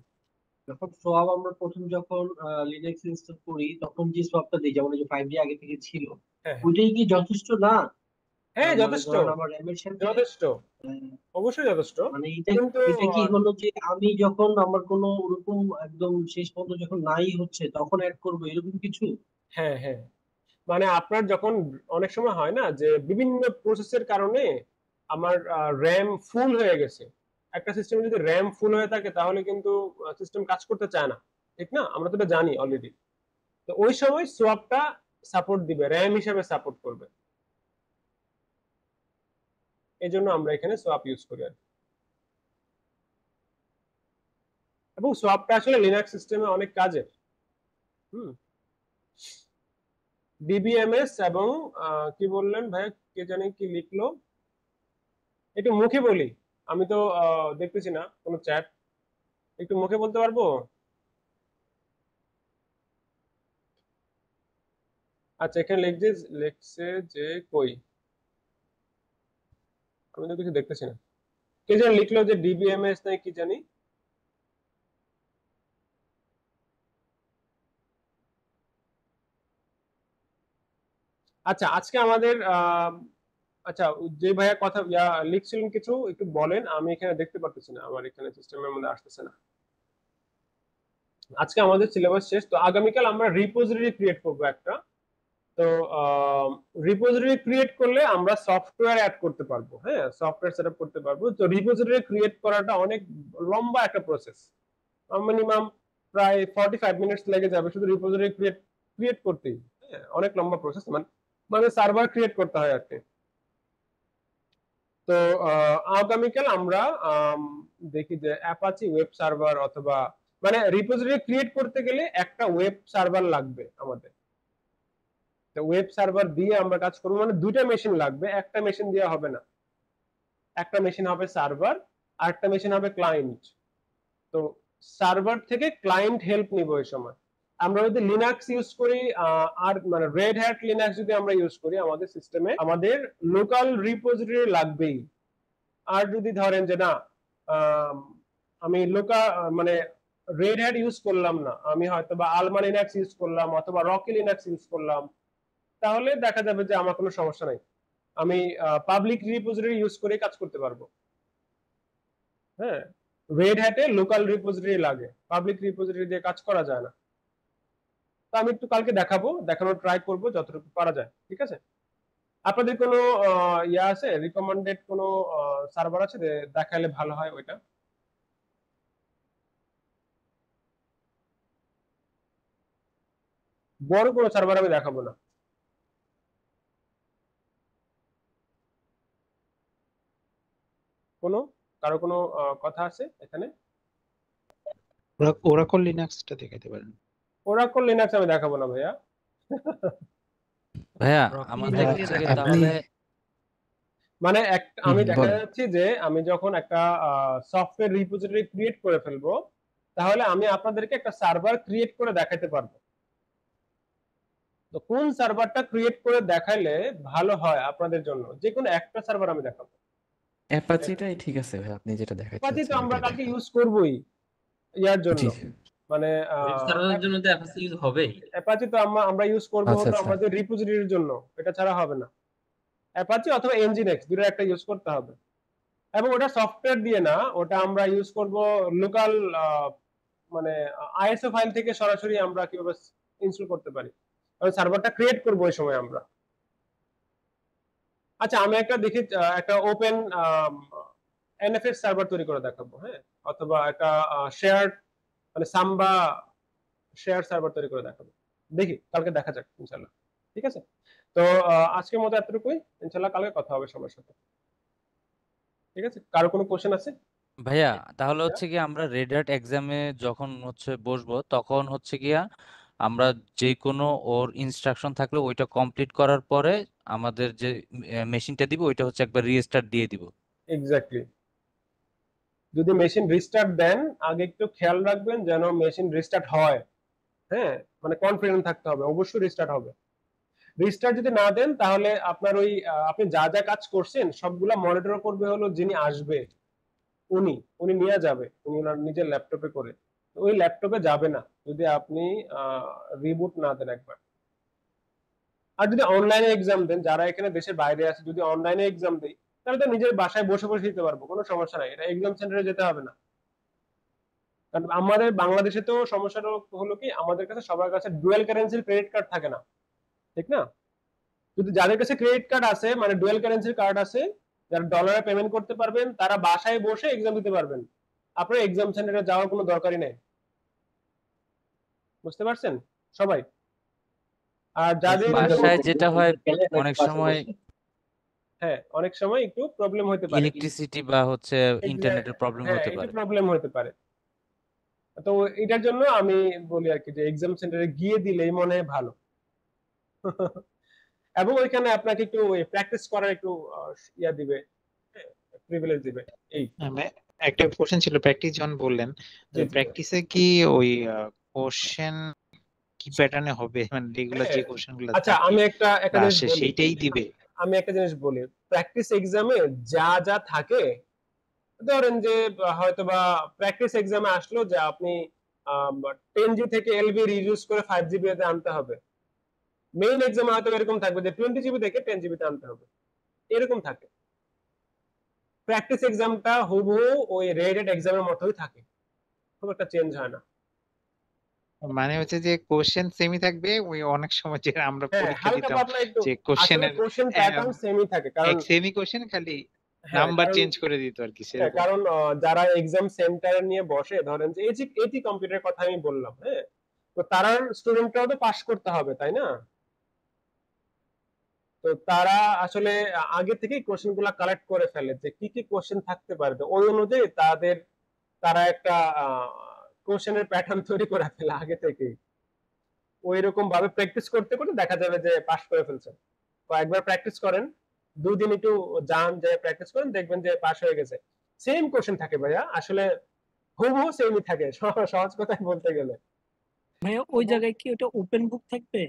যখন সোয়াপ আমরা যখন লিনাক্স ইনস্টল করি, তখন যে সোয়াপটা দিই, যেমন এই যে 5G আগে থেকে ছিল, হ্যাঁ ওইটাই কি যথেষ্ট না? হ্যাঁ, মানে যথেষ্ট ধরেন আমার র্যামের সাথে যথেষ্ট, আহ, অবশ্যই যথেষ্ট। মানে কিন্তু এটা কি হলো যে আমি যখন আমার কোনো ওরকম একদম শেষ পর্যন্ত যখন নাই হচ্ছে তখন অ্যাড করবো, এরকম কিছু? হ্যাঁ হ্যাঁ, মানে আপনার যখন অনেক সময় হয় না যে বিভিন্ন প্রসেসের কারণে আমার র্যাম ফুল হয়ে গেছে, একটা সিস্টেমে যদি র্যাম ফুল হয়ে থাকে তাহলে কিন্তু সিস্টেম কাজ করতে চায় না, ঠিক না, আমরা তো এটা জানি অলরেডি। তো ওই সময় সোয়াপটা সাপোর্ট দিবে, র্যাম হিসেবে সাপোর্ট করবে, এই জন্য আমরা এখানে সোয়াপ ইউজ করি আর কি। এবং সোয়াপটা আসলে লিনাক্স সিস্টেমে অনেক কাজের। হুম, ডিবিএমএস এবং কি বললেন ভাই, কে জানি কি লিখলো, একটু মুখে বলি, আমি তো দেখতেছি না কোনো চ্যাট, একটু মুখে বলতে পারবো? আচ্ছা, এখানে লিখছে যে কই, আমি তো কিছু দেখতেছি না, কে জানি লিখলো যে ডিবিএমএস নাই কি জানি। আচ্ছা, আজকে আমাদের আচ্ছা, যে ভাইয়া কথা লিখছিলেন কিছু একটু বলেন, আমি এখানে দেখতে পারতেছি না, আমার এখানে সিস্টেমের মধ্যে আসতেছে না। আজকে আমাদের সিলেবাস শেষ, তো আগামীকাল আমরা রিপোজিটরি ক্রিয়েট করব একটা। তো রিপোজিটরি ক্রিয়েট করলে আমরা সফটওয়্যার অ্যাড করতে পারবো, হ্যাঁ, সফটওয়্যার সেটআপ করতে পারবো। তো রিপোজিটরি ক্রিয়েট করাটা অনেক লম্বা একটা প্রসেস, মিনিমাম প্রায় 45 মিনিটস লেগে যাবে শুধু রিপোজিটরি ক্রিয়েট করতেই। হ্যাঁ, অনেক লম্বা প্রসেস, মানে সার্ভার ক্রিয়েট করতে হয় আর কি। তো আগামীকাল আমরা দেখি যে অ্যাপাচি ওয়েব সার্ভার অথবা, মানে রিপোজিটরি ক্রিয়েট করতে গেলে একটা ওয়েব সার্ভার লাগবে আমাদের। তো ওয়েব সার্ভার দিয়ে আমরা কাজ করবো, মানে দুইটা মেশিন লাগবে, একটা মেশিন দিয়ে হবে না, একটা মেশিন হবে সার্ভার আর একটা মেশিন হবে ক্লায়েন্ট। তো সার্ভার থেকে ক্লায়েন্ট হেল্প নিব এই সময়। আমরা যদি লিনাক্স ইউজ করি আর মানে রেড হ্যাট লিনাক্স যদি আমরা ইউজ করি আমাদের সিস্টেমে, আমাদের লোকাল রিপোজিটরি লাগবেই। আর যদি ধরেন যে না আমি লোকাল মানে রেড হ্যাট ইউজ করলাম না, আমি হয়তো বা আলমা লিনাক্স ইউজ করলাম অথবা রকি লিনাক্স ইউজ করলাম, তাহলে দেখা যাবে যে আমার কোনো সমস্যা নাই, আমি পাবলিক রিপোজিটরি ইউজ করে কাজ করতে পারবো। হ্যাঁ, রেড হ্যাটে লোকাল রিপোজিটরি লাগে, পাবলিক রিপোজিটরি দিয়ে কাজ করা যায় না। তো আমি একটু কালকে দেখানোর ট্রাই করব যতটুকু পারা যায়। ঠিক আছে, আপনাদের কোনো ইয়া আছে, রিকমেন্ডেড কোনো সার্ভার আছে যে দেখালে ভালো হয় ওইটা? বড় কোনো সার্ভার আমি দেখাবো না। কারো কোনো কথা আছে এখানে? ওরাকল লিনাক্সটা দেখাতে পারেন। ওরাকল লিনাক্স আমি দেখাবো না ভাইয়া। ভাইয়া আমাদের তাহলে মানে আমি দেখা বলেন। যাচ্ছি যে আমি যখন একটা সফটওয়্যার রিপোজিটরি ক্রিয়েট করে ফেলবো, তাহলে আমি আপনাদেরকে একটা সার্ভার ক্রিয়েট করে দেখাতে পারবো। তো কোন সার্ভারটা ক্রিয়েট করে দেখাইলে ভালো হয় আপনাদের জন্য, যে কোনো একটা সার্ভার আমি দেখাবো। অ্যাপাচিটাই ঠিক আছে ভাই, আপনি যেটা দেখাইতে অ্যাপাচি তো চাচ্ছেন আমরা ওটাই কালকে দেখান। ইউজ করবোই ইয়ার জন্য, জি মানে ওয়েব সার্ভারের জন্য তো অ্যাপাচি ইউজ হবেই। অ্যাপাচি তো আমরা ইউজ করবো আচ্ছা হলো আচ্ছা আমাদের রিপোজিটরির জন্য, এটা ছাড়া হবে না। অ্যাপাচি অথবা এনজিনএক্স দুটো একটা ইউজ করতে হবে, এবং ওটা সফটওয়্যার দিয়ে না, ওটা আমরা ইউজ করব লোকাল মানে আইএসও ফাইল থেকে সরাসরি আমরা কিভাবে ইনস্টল করতে পারি, কারণ সার্ভারটা ক্রিয়েট করব ওই সময় আমরা। আচ্ছা, আমি একটা দেখি একটা ওপেন এনএফএস সার্ভার তৈরি করে দেখাবো, হ্যাঁ, অথবা একটা শেয়ার মানে সাম্বা শেয়ার সার্ভার তৈরি করে দেখাবো। দেখি কালকে দেখা যাক ইনশাআল্লাহ। ঠিক আছে, তো আজকের মতো এতটুকুই, ইনশাআল্লাহ কালকে কথা হবে সবার সাথে। ঠিক আছে, কারো কোনো কোশ্চেন আছে? ভাইয়া তাহলে হচ্ছে কি আমরা রেড হ্যাট এক্সামে যখন হচ্ছে বসবো তখন হচ্ছে গিয়া আমরা যে কোনো ওর ইনস্ট্রাকশন থাকলে ওইটা কমপ্লিট করার পরে আমাদের যে মেশিনটা দিব ওইটা হচ্ছে একবার রিস্টার্ট দিয়ে দিব। এক্স্যাক্টলি, যদি মেশিন রিস্টার্ট দেন আগে একটু খেয়াল রাখবেন যেন মেশিন রিস্টার্ট হয়। হ্যাঁ, মানে কনফিডেন্ট থাকতে হবে অবশ্যই রিস্টার্ট হবে। রিস্টার্ট যদি না দেন তাহলে আপনার ওই আপনি যা যা কাজ করছেন সবগুলা মনিটর করবে হলো যিনি আসবে, উনি নিয়ে যাবে, উনি ওনার নিজের ল্যাপটপে করে, ওই ল্যাপটপে যাবে না যদি আপনি রিবুট না দেন একবার। আর যদি অনলাইনে এক্সাম দেন, যারা এখানে দেশের বাইরে আছে, যদি অনলাইনে এক্সাম দেই তাহলে তো নিজের বাসায় বসে বসে দিতে পারবো, কোনো সমস্যা নাই, এটা এক্সাম সেন্টারে যেতে হবে না। কারণ আমাদের বাংলাদেশে তো সমস্যাটা হলো কি, আমাদের কাছে সবার কাছে ডুয়াল কারেন্সির ক্রেডিট কার্ড থাকে না, ঠিক না? যদি যাদের কাছে ক্রেডিট কার্ড আছে মানে ডুয়াল কারেন্সির কার্ড আছে, যারা ডলারে পেমেন্ট করতে পারবেন তারা বাসায় বসে এক্সাম দিতে পারবেন, আপনার এক্সাম সেন্টারে যাওয়ার কোনো দরকারই নেই। বুঝতে পারছেন সবাই? আর যাদের বাসায় যেটা হয় অনেক সময় হ্যাঁ, অনেক সময় একটু প্রবলেম হতে পারে, ইলেকট্রিসিটি বা হচ্ছে ইন্টারনেটের প্রবলেম হ্যাঁ হতে একটু পারে। প্রবলেম হতে পারে। তো এটার জন্য আমি বলি আর কি যে এক্সাম সেন্টারে গিয়ে দিলেই মনে হয় ভালো। এবং ওইখানে আপনাকে একটু প্র্যাকটিস করার একটু ইয়া দিবে, প্রিভিলেজ দিবে। এই একটা কোশ্চেন ছিল, প্র্যাকটিস যখন বললেন, প্র্যাকটিসে কি ওই কোশ্চেন কি প্যাটার্নে হবে, মানে রেগুলার যে কোশ্চেনগুলো আচ্ছা, আমি একটা জিনিস বলি, সেইটাই দিবে? আমি একটা জিনিস বলি, প্র্যাকটিস এক্সামে যা যা থাকে, ধরেন যে হয়তোবা প্র্যাকটিস এক্সামে আসলো যে আপনি 10G থেকে এলবি রিডিউস করে 5GB তে আনতে হবে, মেইন এক্সামে হয়তো এরকম থাকবে যে 20GB থেকে 10GB তে আনতে হবে, এরকম থাকে। প্র্যাকটিস এক্সামটা হুবহু ওই রেড হ্যাট এক্সামের মতোই থাকে, খুব একটা চেঞ্জ হয় না। মানে হচ্ছে যে কোশ্চেন সেমই থাকবে, ওই অনেক সময় যে আমরা পরীক্ষা হালকা দিতাম পাতলা একটু যে আসলে কোশ্চেনের কোশ্চেন প্যাটার্ন সেমই থাকে, কারণ সেমি কোশ্চেন খালি হ্যাঁ, নাম্বার কারণ চেঞ্জ করে দিত আর কি হ্যাঁ, সেরকম। কারণ যারা এক্সাম সেন্টার নিয়ে বসে, ধরেন যে এটি কম্পিউটারের কথা আমি বললাম, হ্যাঁ, তো তারা স্টুডেন্টরাও তো পাস করতে হবে তাই না? তো তারা আসলে আগে থেকেই কোশ্চেন গুলা কালেক্ট করে ফেলে যে কি কি কোশ্চেন থাকতে পারবে, ওই অনুযায়ী তারা একটা কোশ্চেনের প্যাটার্ন তৈরি করে ফেলে আগে থেকেই। ওই রকম ভাবে প্র্যাকটিস করতে করতে দেখা যাবে যে পাস করে ফেলছেন। কয়েকবার প্র্যাকটিস করেন, 2 দিন একটু যান, যে প্র্যাকটিস করেন, দেখবেন যে পাস হয়ে গেছে। সেম কোশ্চেন থাকে ভাইয়া, আসলে হুবহু সেমই থাকে সহজ কথায় বলতে গেলে। ভাইয়া ওই জায়গায় কি ওটা ওপেন বুক থাকবে?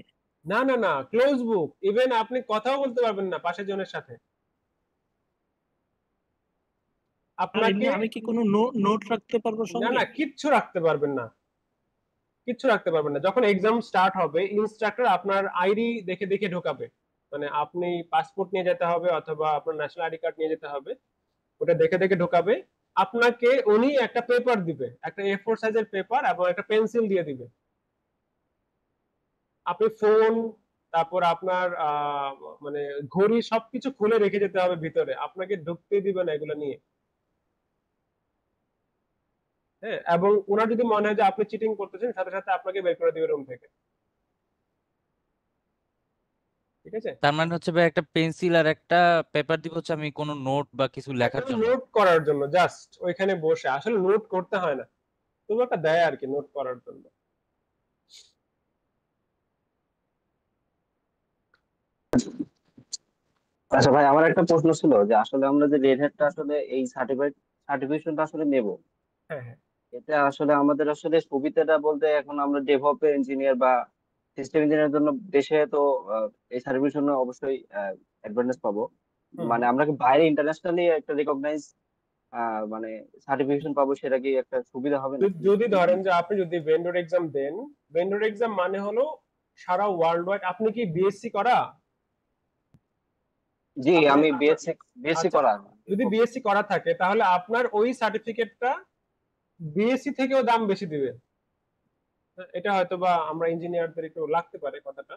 না না না, ক্লোজ বুক। ইভেন আপনি কথাও বলতে পারবেন না পাশের জনের সাথে। আর আপনাকে এমনি আমি কি কোনো নোট রাখতে পারবো না সঙ্গে? না, কিচ্ছু রাখতে পারবেন না, কিচ্ছু রাখতে পারবেন না। যখন এক্সাম স্টার্ট হবে ইনস্ট্রাক্টর আপনার আইডি দেখে দেখে ঢোকাবে, মানে আপনি পাসপোর্ট নিয়ে যেতে হবে অথবা আপনার ন্যাশনাল আইডি কার্ড নিয়ে যেতে হবে, ওটা দেখে দেখে ঢোকাবে। আপনাকে উনি একটা পেপার দিবে, একটা A4 সাইজের পেপার এবং একটা পেন্সিল দিয়ে দিবে। আপনি ফোন, তারপর আপনার মানে ঘড়ি সবকিছু খুলে রেখে যেতে হবে ভিতরে, আপনাকে ঢুকতেই দিবে না এগুলো নিয়ে। হ্যাঁ, এবং ওনার যদি মনে হয় যে আপনি চিটিং করতেছেন, সাথে সাথে আপনাকে বের করে দিবে রুম থেকে। ঠিক আছে, তার মানে হচ্ছে ভাই একটা পেন্সিল আর একটা পেপার দিব হচ্ছে আমি কোনো নোট বা কিছু লেখার জন্য। নোট করার জন্য, জাস্ট ওইখানে বসে, আসলে নোট করতে হয় না, তবু একটা দেয় আর কি নোট করার জন্য। আচ্ছা ভাই, আমার একটা প্রশ্ন ছিল যে আসলে আমরা যে রেড হ্যাটটা আসলে এই সার্টিফিকেশনটা আসলে নেব, হ্যাঁ হ্যাঁ, এটা আসলে আমাদের আসলে সুবিধাটা বলতে এখন আমরা ডেভঅপের ইঞ্জিনিয়ার বা সিস্টেম ইঞ্জিনিয়ারের জন্য দেশে তো এই সার্টিফিকেশন অবশ্যই অ্যাডভান্টেজ পাবো। মানে আমরা কি বাইরে ইন্টারন্যাশনালি একটা রিকগনাইজ মানে সার্টিফিকেশন পাবো, সেটা কি একটা সুবিধা হবে নাকি? যদি ধরেন যে আপনি যদি ভেন্ডর এক্সাম দেন, ভেন্ডর এক্সাম মানে হলো সারা ওয়ার্ল্ড ওয়াইড। আপনি কি বিএসসি করা? জি, আমি আচ্ছা, বিএসসি করা। যদি বিএসসি করা থাকে তাহলে আপনার ওই সার্টিফিকেটটা বিএসসি থেকেও দাম বেশি দিবে। এটা হয়তো বা আমরা ইঞ্জিনিয়ারদের একটু লাগতে পারে কথাটা,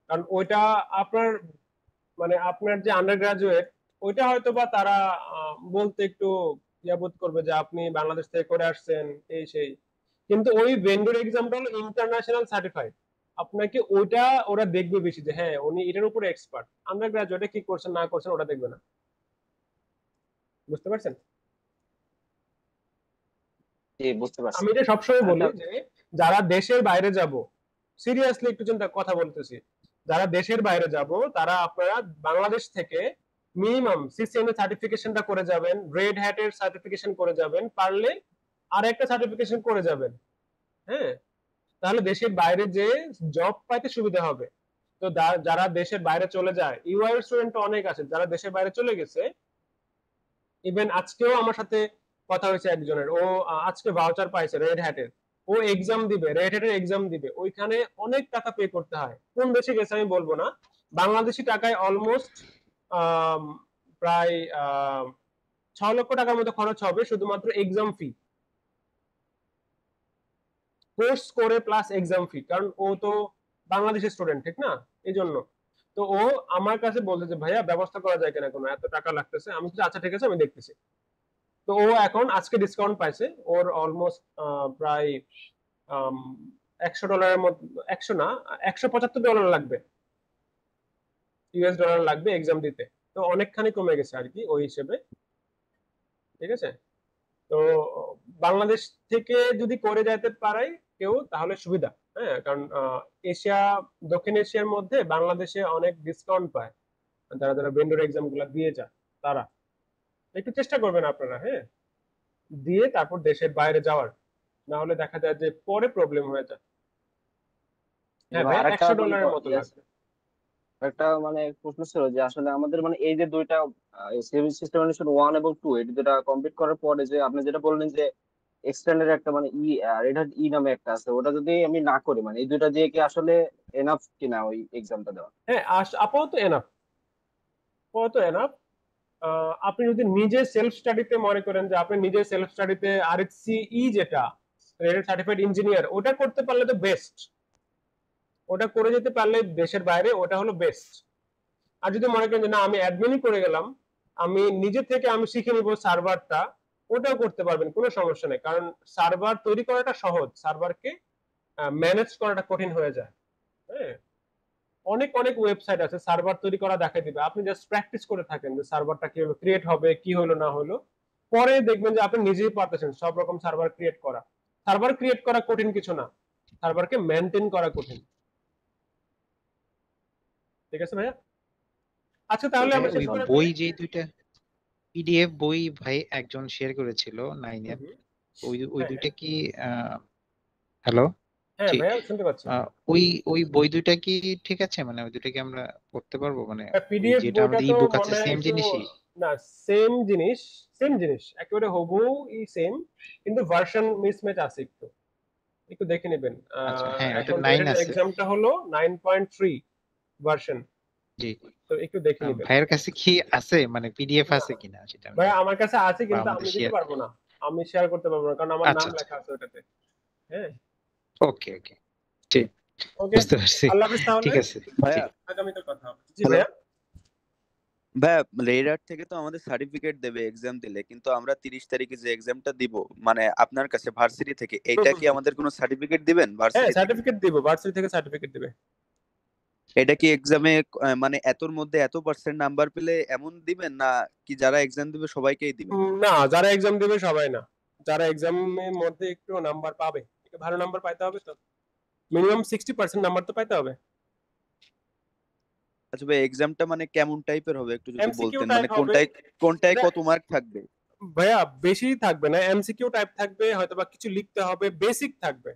কারণ ওইটা আপনার মানে আপনার যে আন্ডার গ্রাজুয়েট, ওইটা হয়তো বা তারা বলতে একটু বোধ করবে যে আপনি বাংলাদেশ থেকে করে আসছেন এই সেই। কিন্তু ওই ভেন্ডর এক্সামটা হলো ইন্টারন্যাশনাল সার্টিফাইড, আপনাকে ওইটা ওরা দেখবে বেশি যে হ্যাঁ উনি এটার উপরে এক্সপার্ট। আন্ডার গ্রাজুয়েটে কি করছেন না করছেন ওটা দেখবে না। বুঝতে পারছেন? জি, বুঝতে পারছি। আমি এটা সবসময় বলি যে যারা দেশের বাইরে যাব, সিরিয়াসলি একটু চিন্তা কথা বলতেছি, যারা দেশের বাইরে যাব তারা আপনারা বাংলাদেশ থেকে মিনিমাম সিসিএন এর সার্টিফিকেশনটা করে যাবেন, রেড হ্যাটের সার্টিফিকেশন করে যাবেন, পারলে আর একটা সার্টিফিকেশন করে যাবেন। হ্যাঁ, তাহলে দেশের বাইরে যে জব পাইতে সুবিধা হবে। তো যারা দেশের বাইরে চলে যায়, ইউআই স্টুডেন্ট অনেক আছে যারা দেশের বাইরে চলে গেছে। ইভেন আজকেও আমার সাথে কথা হয়েছে একজনের, ও আজকে ভাউচার পাইছে রেড হ্যাটের, ও এক্সাম দিবে, রেড হ্যাটের এক্সাম দিবে, ওইখানে অনেক টাকা পে করতে হয়। কোন দেশে গেছে আমি বলবো না, বাংলাদেশি টাকায় অলমোস্ট প্রায় 6 লক্ষ টাকার মতো খরচ হবে শুধুমাত্র এক্সাম ফি, কোর্স করে প্লাস এক্সাম ফি, কারণ ও তো বাংলাদেশের স্টুডেন্ট, ঠিক না? এই জন্য তো ও আমার কাছে বলতে যে ভাইয়া ব্যবস্থা করা যায় কিনা, কোনো এত টাকা লাগতেছে। আমি বলছি আচ্ছা ঠিক আছে আমি দেখতেছি। তো ও এখন আজকে ডিসকাউন্ট পাইছে, ওর অলমোস্ট প্রায় $100 মতো, 100 না, $175 লাগবে, US ডলার লাগবে এক্সাম দিতে। তো অনেকখানি কমে গেছে আর কি ওই হিসেবে। ঠিক আছে, তো বাংলাদেশ থেকে যদি করে যেতে পারে কেউ তাহলে সুবিধা। হ্যাঁ, কারণ এশিয়া, দক্ষিণ এশিয়ার মধ্যে বাংলাদেশে অনেক ডিসকাউন্ট পায় যারা যারা ভেন্ডর এক্সাম গুলা দিয়ে যায়। তারা একটু চেষ্টা করবেন আপনারা, হ্যাঁ, দিয়ে তারপর দেশের বাইরে যাওয়ার, না হলে দেখা যায় যে পরে প্রবলেম হয়ে যায়। হ্যাঁ ভাই, আরেকটা $100 মতো লাগবে। একটা মানে প্রশ্ন ছিল যে আসলে আমাদের মানে এই যে দুইটা সিস্টেম 1 এবং 2, এই দুটা কমপ্লিট করার পরে যে আপনি যেটা বললেন যে এক্সটেন্ডেড একটা মানে রেড হ্যাট নামে একটা আছে, ওটা যদি আমি না করি মানে এই দুইটা দিয়ে কি আসলে এনাফ কিনা ওই এক্সামটা দেওয়া? হ্যাঁ, আপাতত এনাফ, আপাতত এনাফ। আপনি যদি নিজে সেলফ স্টাডিতে মনে করেন যে আপনি নিজে সেলফ স্টাডিতে RHCE যেটা সার্টিফাইড ইঞ্জিনিয়ার, ওটা করতে পারলে তো বেস্ট, ওটা করে যেতে পারলে দেশের বাইরে ওটা হলো বেস্ট। আর যদি মনে করেন যে না আমি অ্যাডমিনই করে গেলাম, আমি নিজে থেকে আমি শিখে নিব সার্ভারটা, ওটাও করতে পারবেন, কোনো সমস্যা নেই। কারণ সার্ভার তৈরি করাটা সহজ, সার্ভারকে ম্যানেজ করাটা কঠিন হয়ে যায়। হ্যাঁ, অনেক অনেক ওয়েবসাইট আছে সার্ভার তৈরি করা দেখাই দিবে, আপনি জাস্ট প্র্যাকটিস করে থাকেন যে সার্ভারটা কিভাবে ক্রিয়েট হবে, কি হলো না হলো, পরে দেখবেন যে আপনি নিজেই পারতেছেন সব রকম সার্ভার ক্রিয়েট করা। সার্ভার ক্রিয়েট করা কঠিন কিছু না, সার্ভারকে মেনটেন করা কঠিন। ঠিক আছে ভাইয়া, আচ্ছা তাহলে আমরা শেষ করে বই যে দুইটা PDF বই ভাই একজন শেয়ার করেছিল 9 এর, ওই হ্যাঁ দুইটা কি হ্যালো হ্যাঁ জি ভাইয়া শুনতে পাচ্ছি। ওই বই দুইটা কি ঠিক আছে, মানে ওই দুইটা কি আমরা পড়তে পারবো, মানে ওই পিডিএফ যেটা বইটা আমাদের তো ইবুক আছে মনে হয় সেম একটু জিনিসই? না, সেম জিনিস একেবারে হুবহু সেম, কিন্তু ভার্সন মিসম্যাচ আছে একটু, একটু দেখে নেবেন। আচ্ছা হ্যাঁ, ওটা এখন 9 রেডার আছে। এক্সামটা হলো 9.3 ভার্সন, জি তো একটু দেখে নেবেন। ভাইয়ের কাছে কি আছে, মানে পিডিএফ না আছে কিনা সেটা আমি ভাইয়া জানি, আমার কাছে আছে, বা কিন্তু আমাদের আমি দিতে শেয়ার। পারবো না, আমি শেয়ার করতে পারবো না, কারণ আমার আচ্ছা নাম আচ্ছা, লেখা আছে ওটাতে। হ্যাঁ ওকে ওকে, ঠিক, ওকে, বুঝতে পারছি। আল্লাহ হাফেজ তাহলে, ঠিক আছে জি। ভাইয়া আগামীকাল কথা হবে। জি হ্যালো ভাইয়া। ভাইয়া, রেডার থেকে তো আমাদের সার্টিফিকেট দেবে এক্সাম দিলে, কিন্তু আমরা 30 তারিখে যে এক্সামটা দিব মানে আপনার কাছে ভার্সিটি থেকে, এটা কি আমাদের কোনো সার্টিফিকেট দিবেন হ্যাঁ ভার্সিটি থেকে? সার্টিফিকেট দিব, ভার্সিটি থেকে সার্টিফিকেট দিবে। এটা কি এক্সামে মানে এতর মধ্যে এত পার্সেন্ট নাম্বার পেলে এমন দিবেন, না কি যারা এক্সাম দিবে সবাইকেই দিবেন? না, যারা এক্সাম দিবে সবাই না, যারা এক্সামের মধ্যে একটু নাম্বার পাবে, একটু ভালো নাম্বার পাইতে হবে, তো মিনিমাম 60% নাম্বার তো পাইতে হবে। আচ্ছা ভাই, এক্সামটা মানে কেমন টাইপের হবে একটু যদি এমসিকিউ বলতেন, টাইপ মানে হবে কোনটায় এটা কত মার্ক থাকবে? ভাইয়া, বেশি থাকবে না, এমসিকিউ টাইপ থাকবে, হয়তোবা কিছু লিখতে হবে, বেসিক থাকবে,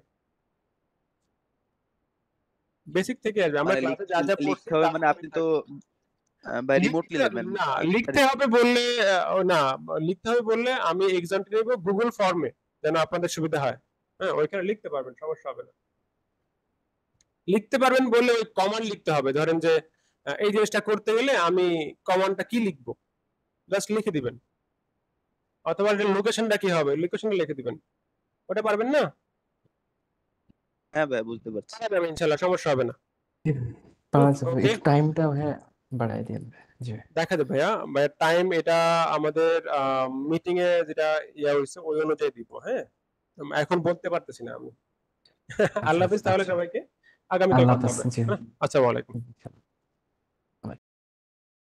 বেসিক থেকে আসবে, আমরা মানে ক্লাসে যা যা পড়ছি লিখতে হবে, তার মানে আপনি উপরেই তো থাকবে। ভাই রিমোটলি লিখতে নেবেন? না, লিখতে হবে বললে না, লিখতে হবে বললে আমি এক্সামটা নেব গুগল ফর্মে, যেন আপনাদের সুবিধা হয়। হ্যাঁ, ওইখানে লিখতে পারবেন, সমস্যা হবে না। লিখতে পারবেন বললে ওই কমান্ড লিখতে হবে, ধরেন যে এই জিনিসটা করতে গেলে আমি কমান্ডটা কি লিখবো, জাস্ট লিখে দিবেন, অথবা লোকেশনটা কি হবে, লোকেশনটা লিখে দিবেন, ওটা পারবেন না? হ্যাঁ ভাই, বুঝতে পারছি। পারা যাবে ইনশাআল্লাহ, সমস্যা হবে না। পাওয়া যাবে, ওকে, একটু টাইমটা ভাইয়া বাড়াই দিন। জি দেখা যাবে ভাইয়া, ভাইয়া টাইম এটা আমাদের মিটিং এ যেটা ইয়া হয়েছে ওই অনুযায়ী দিব। হ্যাঁ, এখন বলতে পারতেছি না আমি। আচ্ছা আল্লাহ আচ্ছা হাফিজ তাহলে আচ্ছা, সবাইকে, আগামীকাল আল্লাহ কথা হাফেজ। হবে। জি হ্যাঁ, আসসালামু আলাইকুম। জি।